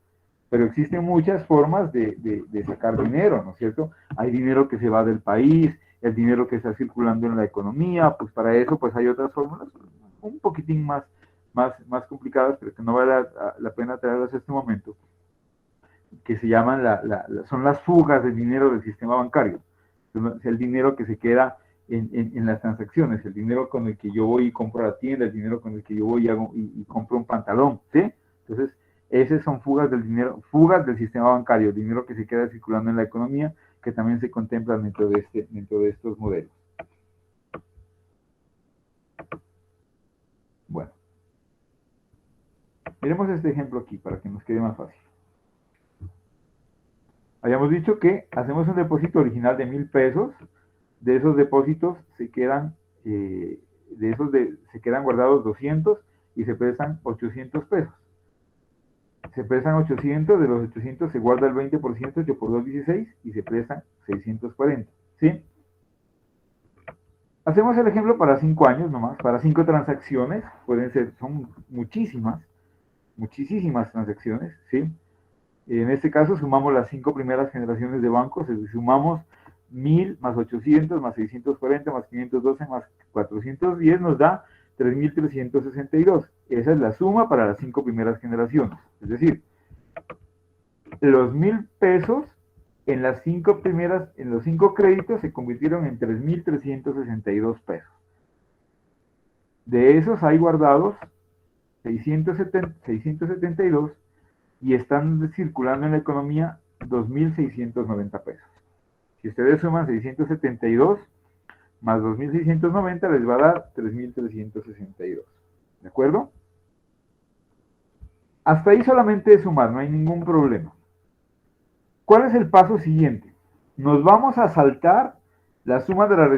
pero existen muchas formas de sacar dinero, ¿no es cierto? Hay dinero que se va del país, el dinero que está circulando en la economía, pues para eso pues hay otras fórmulas un poquitín más complicadas, pero que no vale la pena traerlas en este momento, que se llaman, son las fugas de dinero del sistema bancario. El dinero que se queda en las transacciones, el dinero con el que yo voy y compro a la tienda, el dinero con el que yo voy y compro un pantalón, ¿sí? Entonces, esas son fugas del dinero, fugas del sistema bancario, el dinero que se queda circulando en la economía, que también se contemplan dentro de estos modelos. Bueno, miremos este ejemplo aquí para que nos quede más fácil. Habíamos dicho que hacemos un depósito original de 1000 pesos, de esos depósitos se quedan guardados 200 y se prestan 800 pesos. Se prestan 800, de los 800 se guarda el 20%, 8 por 2, 16, y se prestan 640, ¿sí? Hacemos el ejemplo para 5 años nomás, para 5 transacciones, son muchísimas transacciones, ¿sí? En este caso sumamos las 5 primeras generaciones de bancos, sumamos 1000 más 800 más 640 más 512 más 410 nos da 3362. Esa es la suma para las 5 primeras generaciones. Es decir, los 1000 pesos en los 5 créditos se convirtieron en 3362 pesos. De esos hay guardados 672 y están circulando en la economía 2.690 pesos. Si ustedes suman 672 más 2.690 les va a dar 3.362. ¿De acuerdo? Hasta ahí solamente es sumar, no hay ningún problema. ¿Cuál es el paso siguiente? Nos vamos a saltar la suma de las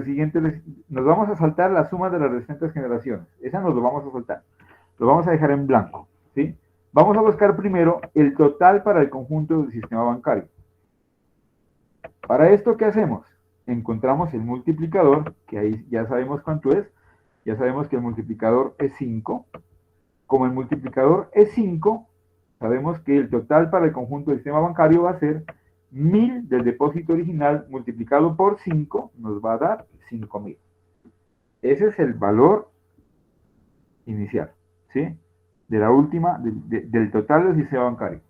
restantes generaciones. Esa nos lo vamos a saltar. Lo vamos a dejar en blanco, ¿sí? Vamos a buscar primero el total para el conjunto del sistema bancario. Para esto, ¿qué hacemos? Encontramos el multiplicador, que ahí ya sabemos cuánto es. Ya sabemos que el multiplicador es 5. Como el multiplicador es 5, sabemos que el total para el conjunto del sistema bancario va a ser 1000 del depósito original multiplicado por 5, nos va a dar 5000. Ese es el valor inicial, ¿sí? De la última, del total del sistema bancario.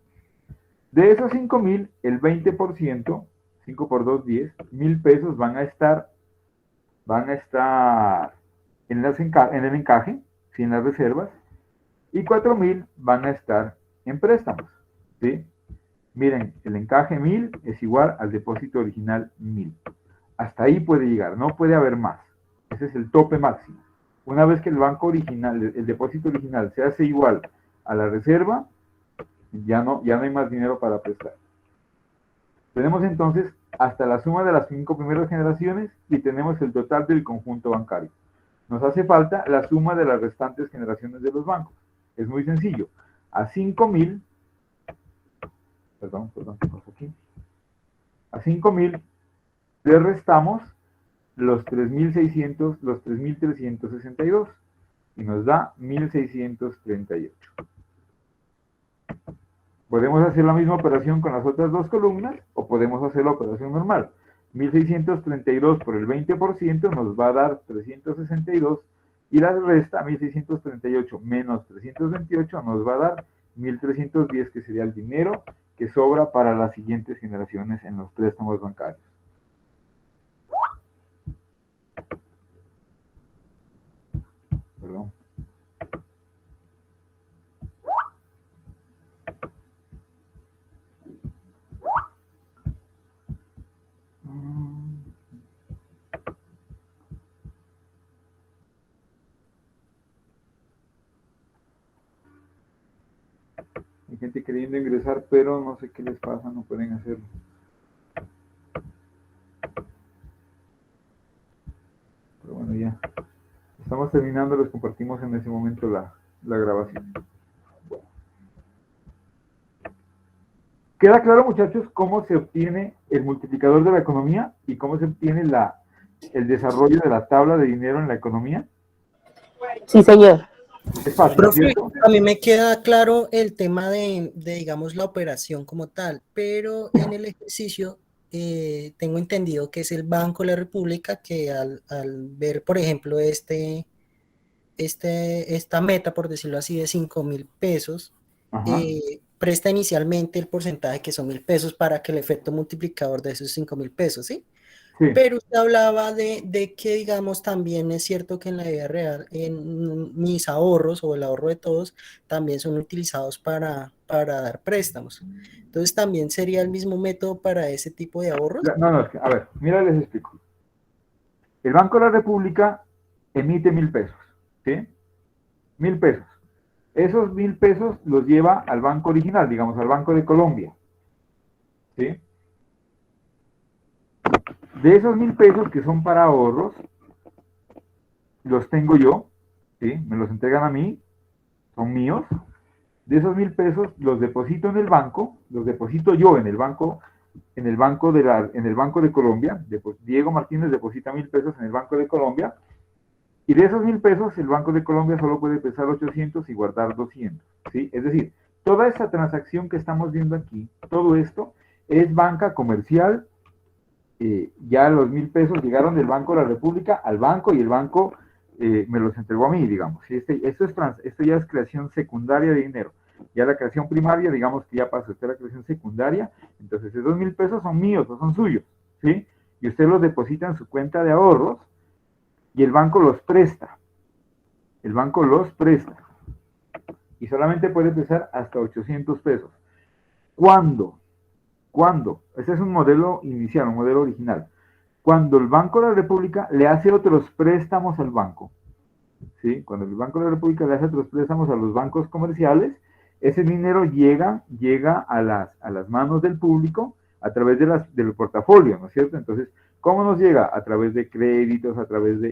De esos 5000, el 20%, 5 por 2, 10, 1000 pesos van a estar en el encaje, ¿sí? En las reservas, y 4000 van a estar en préstamos, ¿sí? Miren, el encaje 1000 es igual al depósito original 1000. Hasta ahí puede llegar, no puede haber más. Ese es el tope máximo. Una vez que el banco original, el depósito original se hace igual a la reserva, ya no hay más dinero para prestar. Tenemos entonces hasta la suma de las 5 primeras generaciones y tenemos el total del conjunto bancario. Nos hace falta la suma de las restantes generaciones de los bancos. Es muy sencillo. A 5000, perdón, ¿qué pasa aquí? A 5000 le restamos los 3.362 y nos da 1.638. Podemos hacer la misma operación con las otras dos columnas o podemos hacer la operación normal. 1.632 por el 20% nos va a dar 362 y la resta 1.638 menos 328 nos va a dar 1.310, que sería el dinero que sobra para las siguientes generaciones en los préstamos bancarios. Perdón. Hay gente queriendo ingresar, pero no sé qué les pasa, no pueden hacerlo. Pero bueno, ya. Estamos terminando, les compartimos en ese momento la grabación. Bueno. ¿Queda claro, muchachos, cómo se obtiene el multiplicador de la economía y cómo se obtiene el desarrollo de la tabla de dinero en la economía? Sí, señor. Es fácil, Profe, ¿cierto? a mí me queda claro el tema digamos, la operación como tal, pero en el ejercicio tengo entendido que es el Banco de la República que al ver, por ejemplo, esta meta, por decirlo así, de 5.000 pesos, presta inicialmente el porcentaje que son 1.000 pesos para que el efecto multiplicador de esos 5.000 pesos, ¿sí? Sí. Pero usted hablaba de que, digamos, también es cierto que en la vida real, en mis ahorros o el ahorro de todos, también son utilizados para dar préstamos. Entonces, ¿también sería el mismo método para ese tipo de ahorros? No, a ver, mira, les explico. El Banco de la República emite 1.000 pesos, ¿sí? 1.000 pesos. Esos 1.000 pesos los lleva al banco original, digamos, al Banco de Colombia, ¿sí? De esos 1.000 pesos que son para ahorros, los tengo yo, ¿sí? Me los entregan a mí, son míos. De esos 1.000 pesos los deposito en el banco, los deposito yo en el banco de Colombia. Diego Martínez deposita 1.000 pesos en el Banco de Colombia. Y de esos 1.000 pesos, el Banco de Colombia solo puede prestar 800 y guardar 200, ¿sí? Es decir, toda esta transacción que estamos viendo aquí, todo esto, es banca comercial. Ya los 1.000 pesos llegaron del Banco de la República al banco y el banco me los entregó a mí, digamos. Esto ya es creación secundaria de dinero. Ya la creación primaria, digamos que ya pasó, esta es la creación secundaria. Entonces, esos 1.000 pesos son míos, no son suyos, ¿sí? Y usted los deposita en su cuenta de ahorros y el banco los presta. El banco los presta. Y solamente puede prestar hasta 800 pesos. ¿Cuándo? Este es un modelo inicial, un modelo original. Cuando el Banco de la República le hace otros préstamos al banco, ¿sí? Cuando el Banco de la República le hace otros préstamos a los bancos comerciales, ese dinero llega a las manos del público a través del portafolio, ¿no es cierto? Entonces, ¿cómo nos llega? A través de créditos,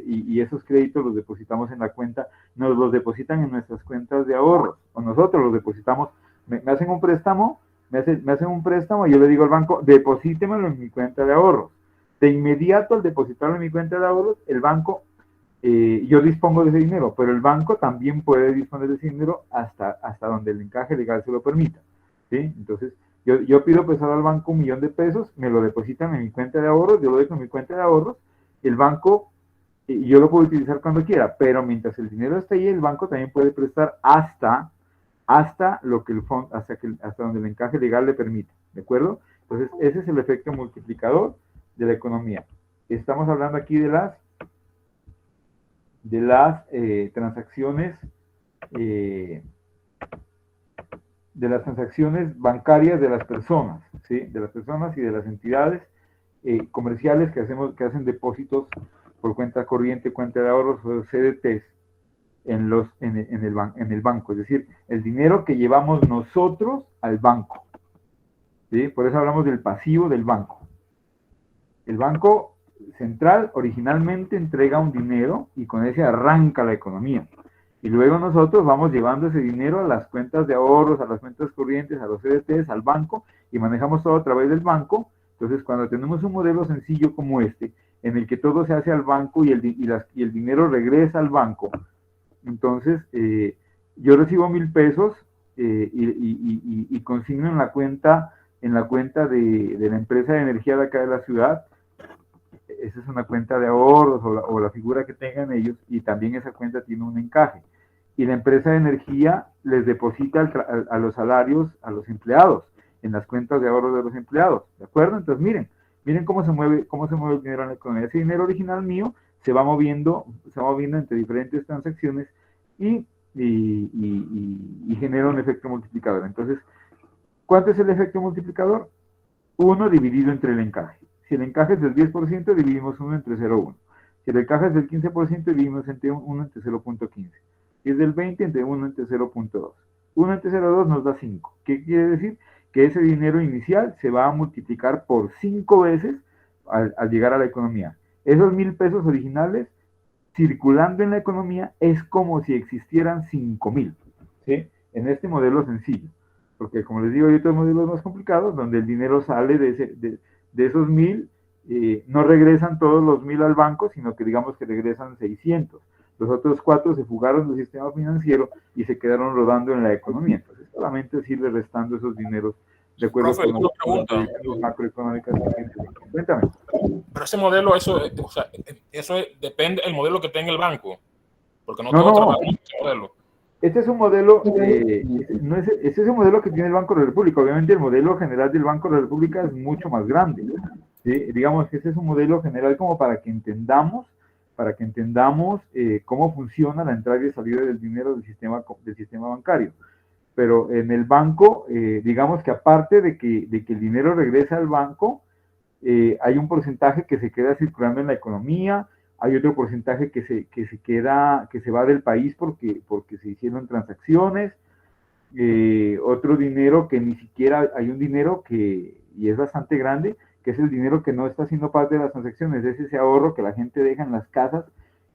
y esos créditos los depositamos en la cuenta, nos los depositan en nuestras cuentas de ahorros, o nosotros los depositamos, me hacen un préstamo, me hacen un préstamo y yo le digo al banco, deposítemelo en mi cuenta de ahorros. De inmediato, al depositarlo en mi cuenta de ahorros, el banco, yo dispongo de ese dinero, pero el banco también puede disponer de ese dinero hasta donde el encaje legal se lo permita, ¿sí? Entonces, yo pido prestado al banco 1.000.000 de pesos, me lo depositan en mi cuenta de ahorros, yo lo dejo en mi cuenta de ahorros, el banco, yo lo puedo utilizar cuando quiera, pero mientras el dinero esté ahí, el banco también puede prestar hasta lo que el fondo, hasta donde el encaje legal le permite, ¿de acuerdo? Entonces, ese es el efecto multiplicador de la economía. Estamos hablando aquí de las transacciones bancarias de las personas, ¿sí? De las personas y de las entidades comerciales que hacen depósitos por cuenta corriente, cuenta de ahorros o CDTs en el banco, es decir, el dinero que llevamos nosotros al banco, ¿sí? Por eso hablamos del pasivo del banco. El Banco Central originalmente entrega un dinero y con ese arranca la economía. Y luego nosotros vamos llevando ese dinero a las cuentas de ahorros, a las cuentas corrientes, a los CDTs, al banco, y manejamos todo a través del banco. Entonces, cuando tenemos un modelo sencillo como este, en el que todo se hace al banco y el dinero regresa al banco, entonces yo recibo 1.000 pesos y consigno en la cuenta de la empresa de energía de acá de la ciudad. Esa es una cuenta de ahorros o la figura que tengan ellos, y también esa cuenta tiene un encaje. Y la empresa de energía les deposita a los salarios a los empleados, en las cuentas de ahorro de los empleados, ¿de acuerdo? Entonces, miren cómo se mueve el dinero en la economía. Ese dinero original mío se va moviendo entre diferentes transacciones y genera un efecto multiplicador. Entonces, ¿cuánto es el efecto multiplicador? 1 dividido entre el encaje. Si el encaje es del 10%, dividimos 1 entre 0,1. Si el encaje es del 15%, dividimos 1 entre 0,15. Si es del 20, entre 1 entre 0,2. 1 entre 0,2 nos da 5. ¿Qué quiere decir? Que ese dinero inicial se va a multiplicar por 5 veces al llegar a la economía. Esos 1,000 pesos originales circulando en la economía es como si existieran 5,000, ¿sí? En este modelo sencillo. Porque, como les digo, hay otros modelos más complicados donde el dinero sale de esos 1,000, no regresan todos los 1,000 al banco, sino que digamos que regresan 600. Los otros 4 se fugaron del sistema financiero y se quedaron rodando en la economía. Entonces, solamente es irle restando esos dineros de acuerdo Profe, con las predicciones macroeconómicas. Cuéntame. Pero ese modelo, eso depende del modelo que tenga el banco, porque no No, todos no. trabajan en ese modelo. Este es un modelo, no es, este es un modelo que tiene el Banco de la República. Obviamente el modelo general del Banco de la República es mucho más grande, ¿sí? Digamos que este es un modelo general como para que entendamos cómo funciona la entrada y salida del dinero del sistema bancario. Pero en el banco, digamos que aparte de que el dinero regresa al banco, hay un porcentaje que se queda circulando en la economía, hay otro porcentaje que se va del país porque se hicieron transacciones, otro dinero que ni siquiera, hay un dinero y es bastante grande, que es el dinero que no está siendo parte de las transacciones, es ese ahorro que la gente deja en las casas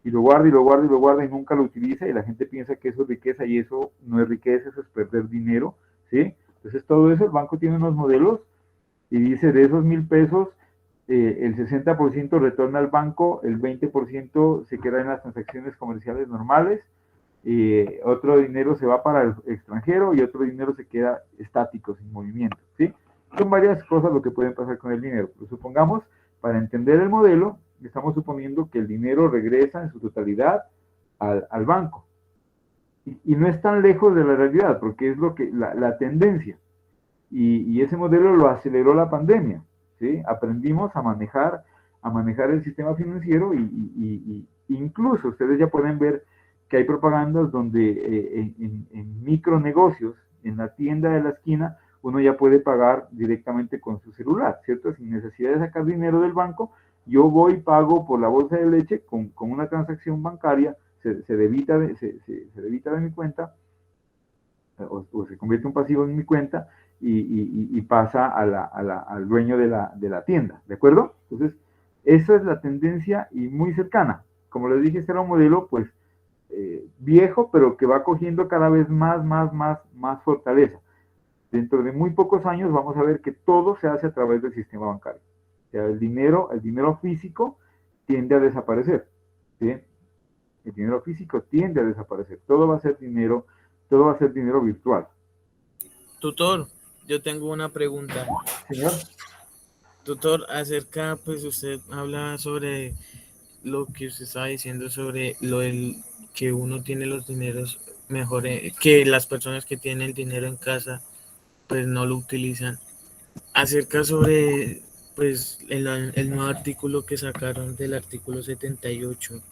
y lo guarda y lo guarda y lo guarda y nunca lo utiliza y la gente piensa que eso es riqueza y eso no es riqueza, eso es perder dinero, ¿sí? Entonces todo eso, el banco tiene unos modelos y dice de esos 1,000 pesos, el 60% retorna al banco, el 20% se queda en las transacciones comerciales normales, otro dinero se va para el extranjero y otro dinero se queda estático, sin movimiento, ¿sí? Son varias cosas lo que pueden pasar con el dinero, pero supongamos, para entender el modelo, estamos suponiendo que el dinero regresa en su totalidad al banco. Y no es tan lejos de la realidad, porque es la tendencia. Y ese modelo lo aceleró la pandemia, ¿sí? Aprendimos a manejar el sistema financiero y incluso ustedes ya pueden ver que hay propagandas donde en micronegocios, en la tienda de la esquina, uno ya puede pagar directamente con su celular, ¿cierto? Sin necesidad de sacar dinero del banco, yo voy y pago por la bolsa de leche con una transacción bancaria, se debita de mi cuenta, o se convierte un pasivo en mi cuenta, y pasa al dueño de la tienda, ¿de acuerdo? Entonces, esa es la tendencia y muy cercana. Como les dije, este era un modelo, pues, viejo, pero que va cogiendo cada vez más fortaleza. Dentro de muy pocos años vamos a ver que todo se hace a través del sistema bancario. O sea, el dinero físico tiende a desaparecer, ¿sí? El dinero físico tiende a desaparecer. Todo va a ser dinero virtual. Tutor, yo tengo una pregunta. Señor. Tutor, acerca, pues usted habla sobre lo que usted estaba diciendo sobre lo del que uno tiene los dineros mejor, que las personas que tienen dinero en casa, pues no lo utilizan. Acerca sobre, pues, el nuevo artículo que sacaron del artículo 78,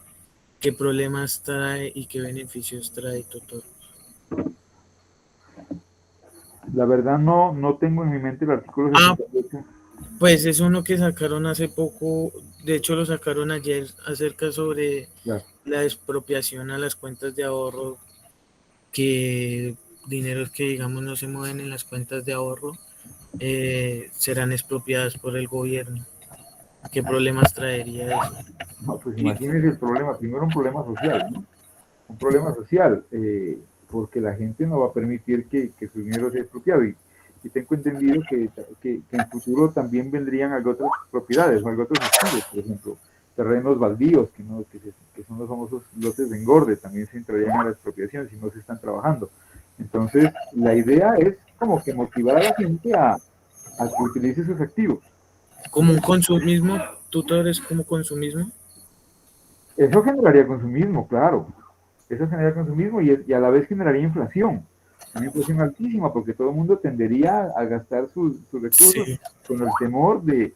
¿qué problemas trae y qué beneficios trae, tutor? La verdad no tengo en mi mente el artículo 78. Pues es uno que sacaron hace poco, de hecho lo sacaron ayer, acerca sobre la expropiación a las cuentas de ahorro, que dineros que digamos no se mueven en las cuentas de ahorro serán expropiadas por el gobierno. ¿Qué problemas traería eso? No, pues imagínense el problema, primero un problema social, ¿no? Un problema social, porque la gente no va a permitir que su dinero sea expropiado. Y tengo entendido que en futuro también vendrían otras propiedades o otros activos, por ejemplo, terrenos baldíos, que son los famosos lotes de engorde, también se entrarían a la expropiación si no se están trabajando. Entonces, la idea es como que motivar a la gente a que utilice sus activos. ¿Como un consumismo? ¿Tutor es como consumismo? Eso generaría consumismo, claro. Eso genera consumismo y a la vez generaría inflación. una inflación altísima, porque todo el mundo tendería a gastar sus recursos Sí. con el temor de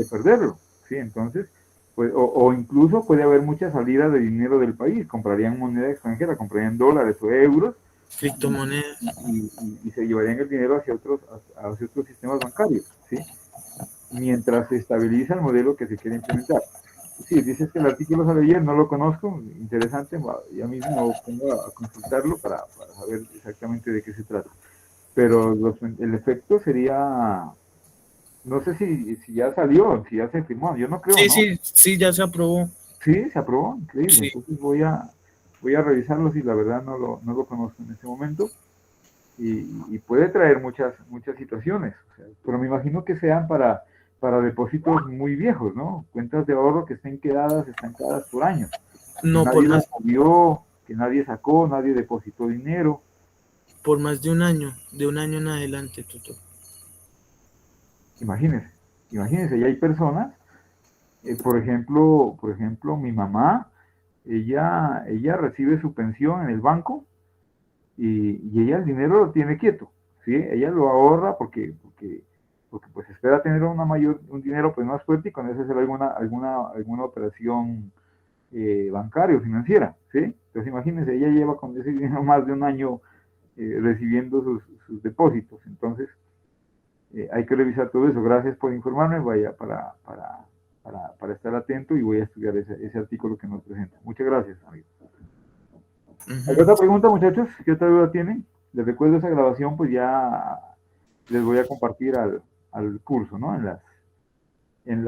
perderlo, ¿sí? Entonces, pues, o incluso puede haber mucha salida de dinero del país, comprarían moneda extranjera, comprarían dólares o euros, Criptomonedas. y se llevarían el dinero hacia otros sistemas bancarios, ¿sí? Mientras se estabiliza el modelo que se quiere implementar. Sí, dices que el artículo sale ayer, no lo conozco, interesante, ya mismo pongo a consultarlo para saber exactamente de qué se trata. Pero el efecto sería, no sé si ya salió, si ya se firmó, yo no creo, Sí, ¿no? sí, sí, ya se aprobó. Sí, se aprobó, increíble. Sí. Entonces voy a revisarlo si la verdad no lo conozco en este momento. Y puede traer muchas situaciones, o sea, pero me imagino que sean para depósitos muy viejos, ¿no? Cuentas de ahorro que estén estancadas por años, que No, nadie las movió, que nadie sacó, nadie depositó dinero. por más de un año en adelante, tutor. Imagínense, y hay personas, por ejemplo, mi mamá, ella recibe su pensión en el banco y ella el dinero lo tiene quieto, ¿sí? Ella lo ahorra porque pues espera tener un dinero pues más fuerte y con eso hacer alguna operación bancaria o financiera, ¿sí? Entonces imagínense, ella lleva con ese dinero más de un año recibiendo sus depósitos, entonces hay que revisar todo eso. Gracias por informarme, vaya para estar atento y voy a estudiar ese artículo que nos presenta. Muchas gracias, amigo. ¿Hay otra pregunta, muchachos? ¿Qué otra duda tienen? Les recuerdo esa grabación, pues ya les voy a compartir al curso, ¿no? En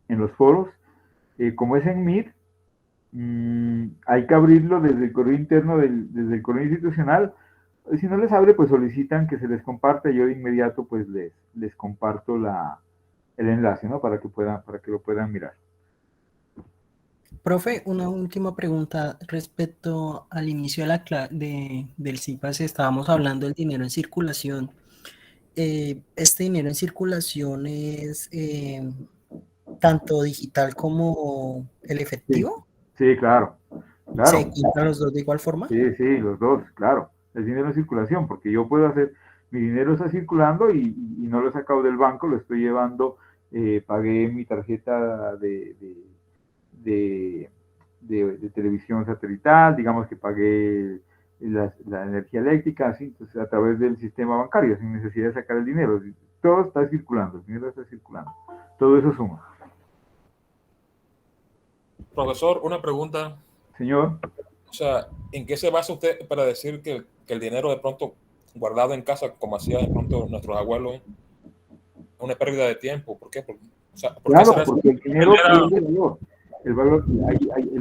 los foros. Como es en Meet, hay que abrirlo desde el correo interno, desde el correo institucional. Si no les abre, pues solicitan que se les comparte. Yo de inmediato, pues les comparto el enlace, ¿no? Para que lo puedan mirar. Profe, una última pregunta respecto al inicio del CIPAS. Estábamos hablando del dinero en circulación. ¿Este dinero en circulación es tanto digital como el Sí, efectivo? sí, claro, ¿Se claro. cuentan los dos de igual forma? Sí, sí, los dos, claro. El dinero en circulación, porque yo puedo hacer, mi dinero está circulando y no lo he sacado del banco, lo estoy llevando, pagué mi tarjeta de, de televisión satelital, digamos que pagué la energía eléctrica, así, entonces a través del sistema bancario, sin necesidad de sacar el dinero. Todo está circulando, el dinero está circulando. Todo eso suma. Profesor, una pregunta. Señor. O sea, ¿en qué se basa usted para decir que el dinero de pronto guardado en casa, como hacían de pronto nuestros abuelos, es una pérdida de tiempo? ¿Por qué? O sea, ¿por qué Claro, será eso? porque el dinero pierde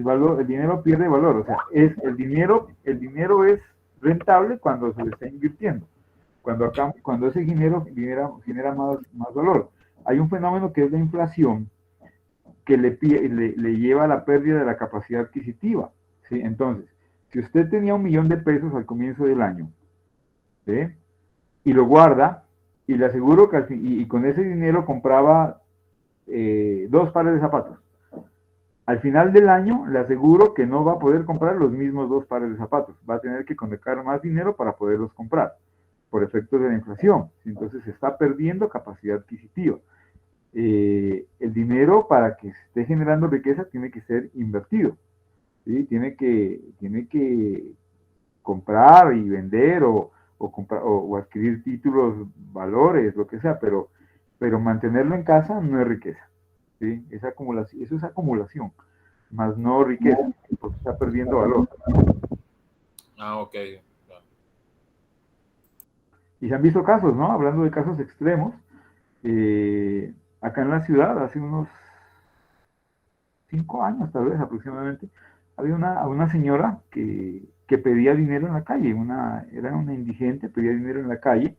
valor. El dinero pierde valor. O sea, el dinero es rentable cuando se le está invirtiendo. Cuando ese dinero genera más valor. Hay un fenómeno que es la inflación que le lleva a la pérdida de la capacidad adquisitiva. ¿Sí? Entonces, si usted tenía 1 millón de pesos al comienzo del año, ¿sí? Y lo guarda, y le aseguro que y con ese dinero compraba 2 pares de zapatos. Al final del año, le aseguro que no va a poder comprar los mismos 2 pares de zapatos. Va a tener que conectar más dinero para poderlos comprar, por efectos de la inflación. Entonces se está perdiendo capacidad adquisitiva. El dinero, para que esté generando riqueza, tiene que ser invertido. ¿Sí? Tiene que comprar y vender o adquirir títulos, valores, lo que sea, pero mantenerlo en casa no es riqueza. ¿Sí? Eso es acumulación, más no riqueza, porque está perdiendo valor. Ah, ok. Y se han visto casos, ¿no? Hablando de casos extremos, acá en la ciudad, hace unos 5 años tal vez aproximadamente, había una señora que pedía dinero en la calle, era una indigente, pedía dinero en la calle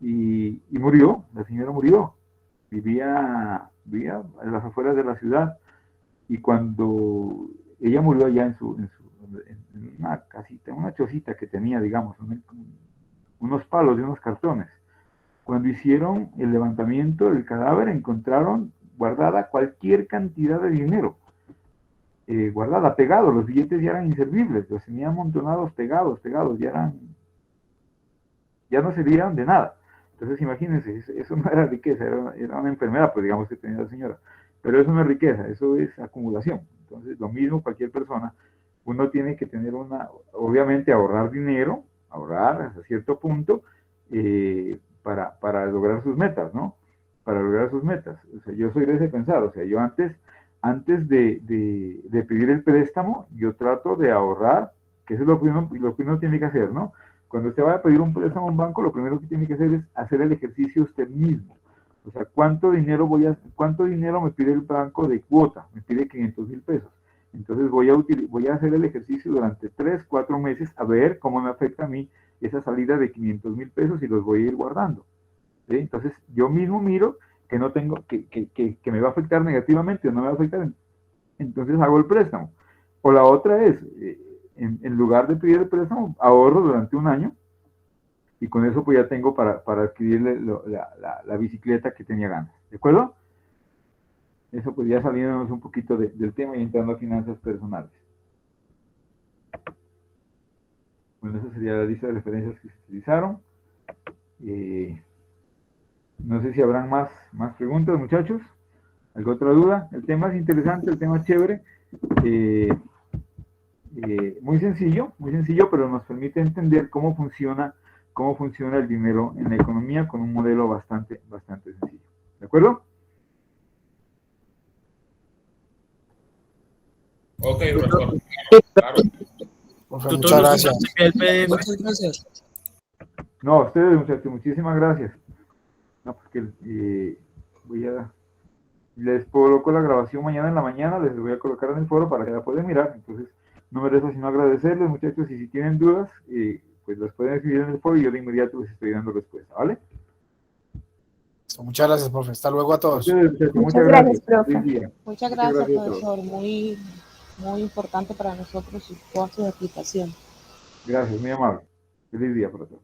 y murió, la señora murió, vivía a las afueras de la ciudad y cuando ella murió allá en una casita, una chocita que tenía, digamos, unos palos y unos cartones. Cuando hicieron el levantamiento del cadáver encontraron guardada cualquier cantidad de dinero. guardada, pegado, los billetes ya eran inservibles, los tenía amontonados, pegados, ya no servían de nada. Entonces, imagínense, eso no era riqueza, era una enfermedad, pues digamos que tenía la señora. Pero eso no es riqueza, eso es acumulación. Entonces, lo mismo cualquier persona, uno tiene que tener obviamente ahorrar dinero, ahorrar hasta cierto punto, para lograr sus metas, ¿no? Para lograr sus metas. O sea, yo soy de ese pensar, o sea, yo antes de pedir el préstamo, yo trato de ahorrar, que eso es lo que uno tiene que hacer, ¿no? Cuando usted va a pedir un préstamo a un banco, lo primero que tiene que hacer es hacer el ejercicio usted mismo. O sea, ¿cuánto dinero me pide el banco de cuota? Me pide 500,000 pesos. Entonces voy a hacer el ejercicio durante 3, 4 meses a ver cómo me afecta a mí esa salida de 500,000 pesos y los voy a ir guardando. ¿Sí? Entonces yo mismo miro que no tengo, que me va a afectar negativamente o no me va a afectar, entonces hago el préstamo. O la otra es, en lugar de pedir el préstamo, ahorro durante un año y con eso pues ya tengo para adquirirle la bicicleta que tenía ganas. ¿De acuerdo? Eso pues ya saliéndonos un poquito del tema y entrando a finanzas personales. Bueno, esa sería la lista de referencias que se utilizaron. No sé si habrán más preguntas, muchachos. ¿Alguna otra duda? El tema es interesante, el tema es chévere. Muy sencillo, pero nos permite entender cómo funciona el dinero en la economía con un modelo bastante sencillo. ¿De acuerdo? Ok, profesor. Claro. Muchas gracias. Muchas gracias. No, a ustedes, muchachos, muchísimas gracias. No, porque les coloco la grabación mañana en la mañana, les voy a colocar en el foro para que la puedan mirar. Entonces, no me resta sino agradecerles, muchachos, y si tienen dudas, pues las pueden escribir en el foro y yo de inmediato les estoy dando respuesta, ¿vale? Muchas gracias, profe. Hasta luego a todos. Muchas gracias, profe. Muchas gracias, gracias, profesor. Muy importante para nosotros y todas sus explicaciones. Gracias, muy amable. Feliz día para todos.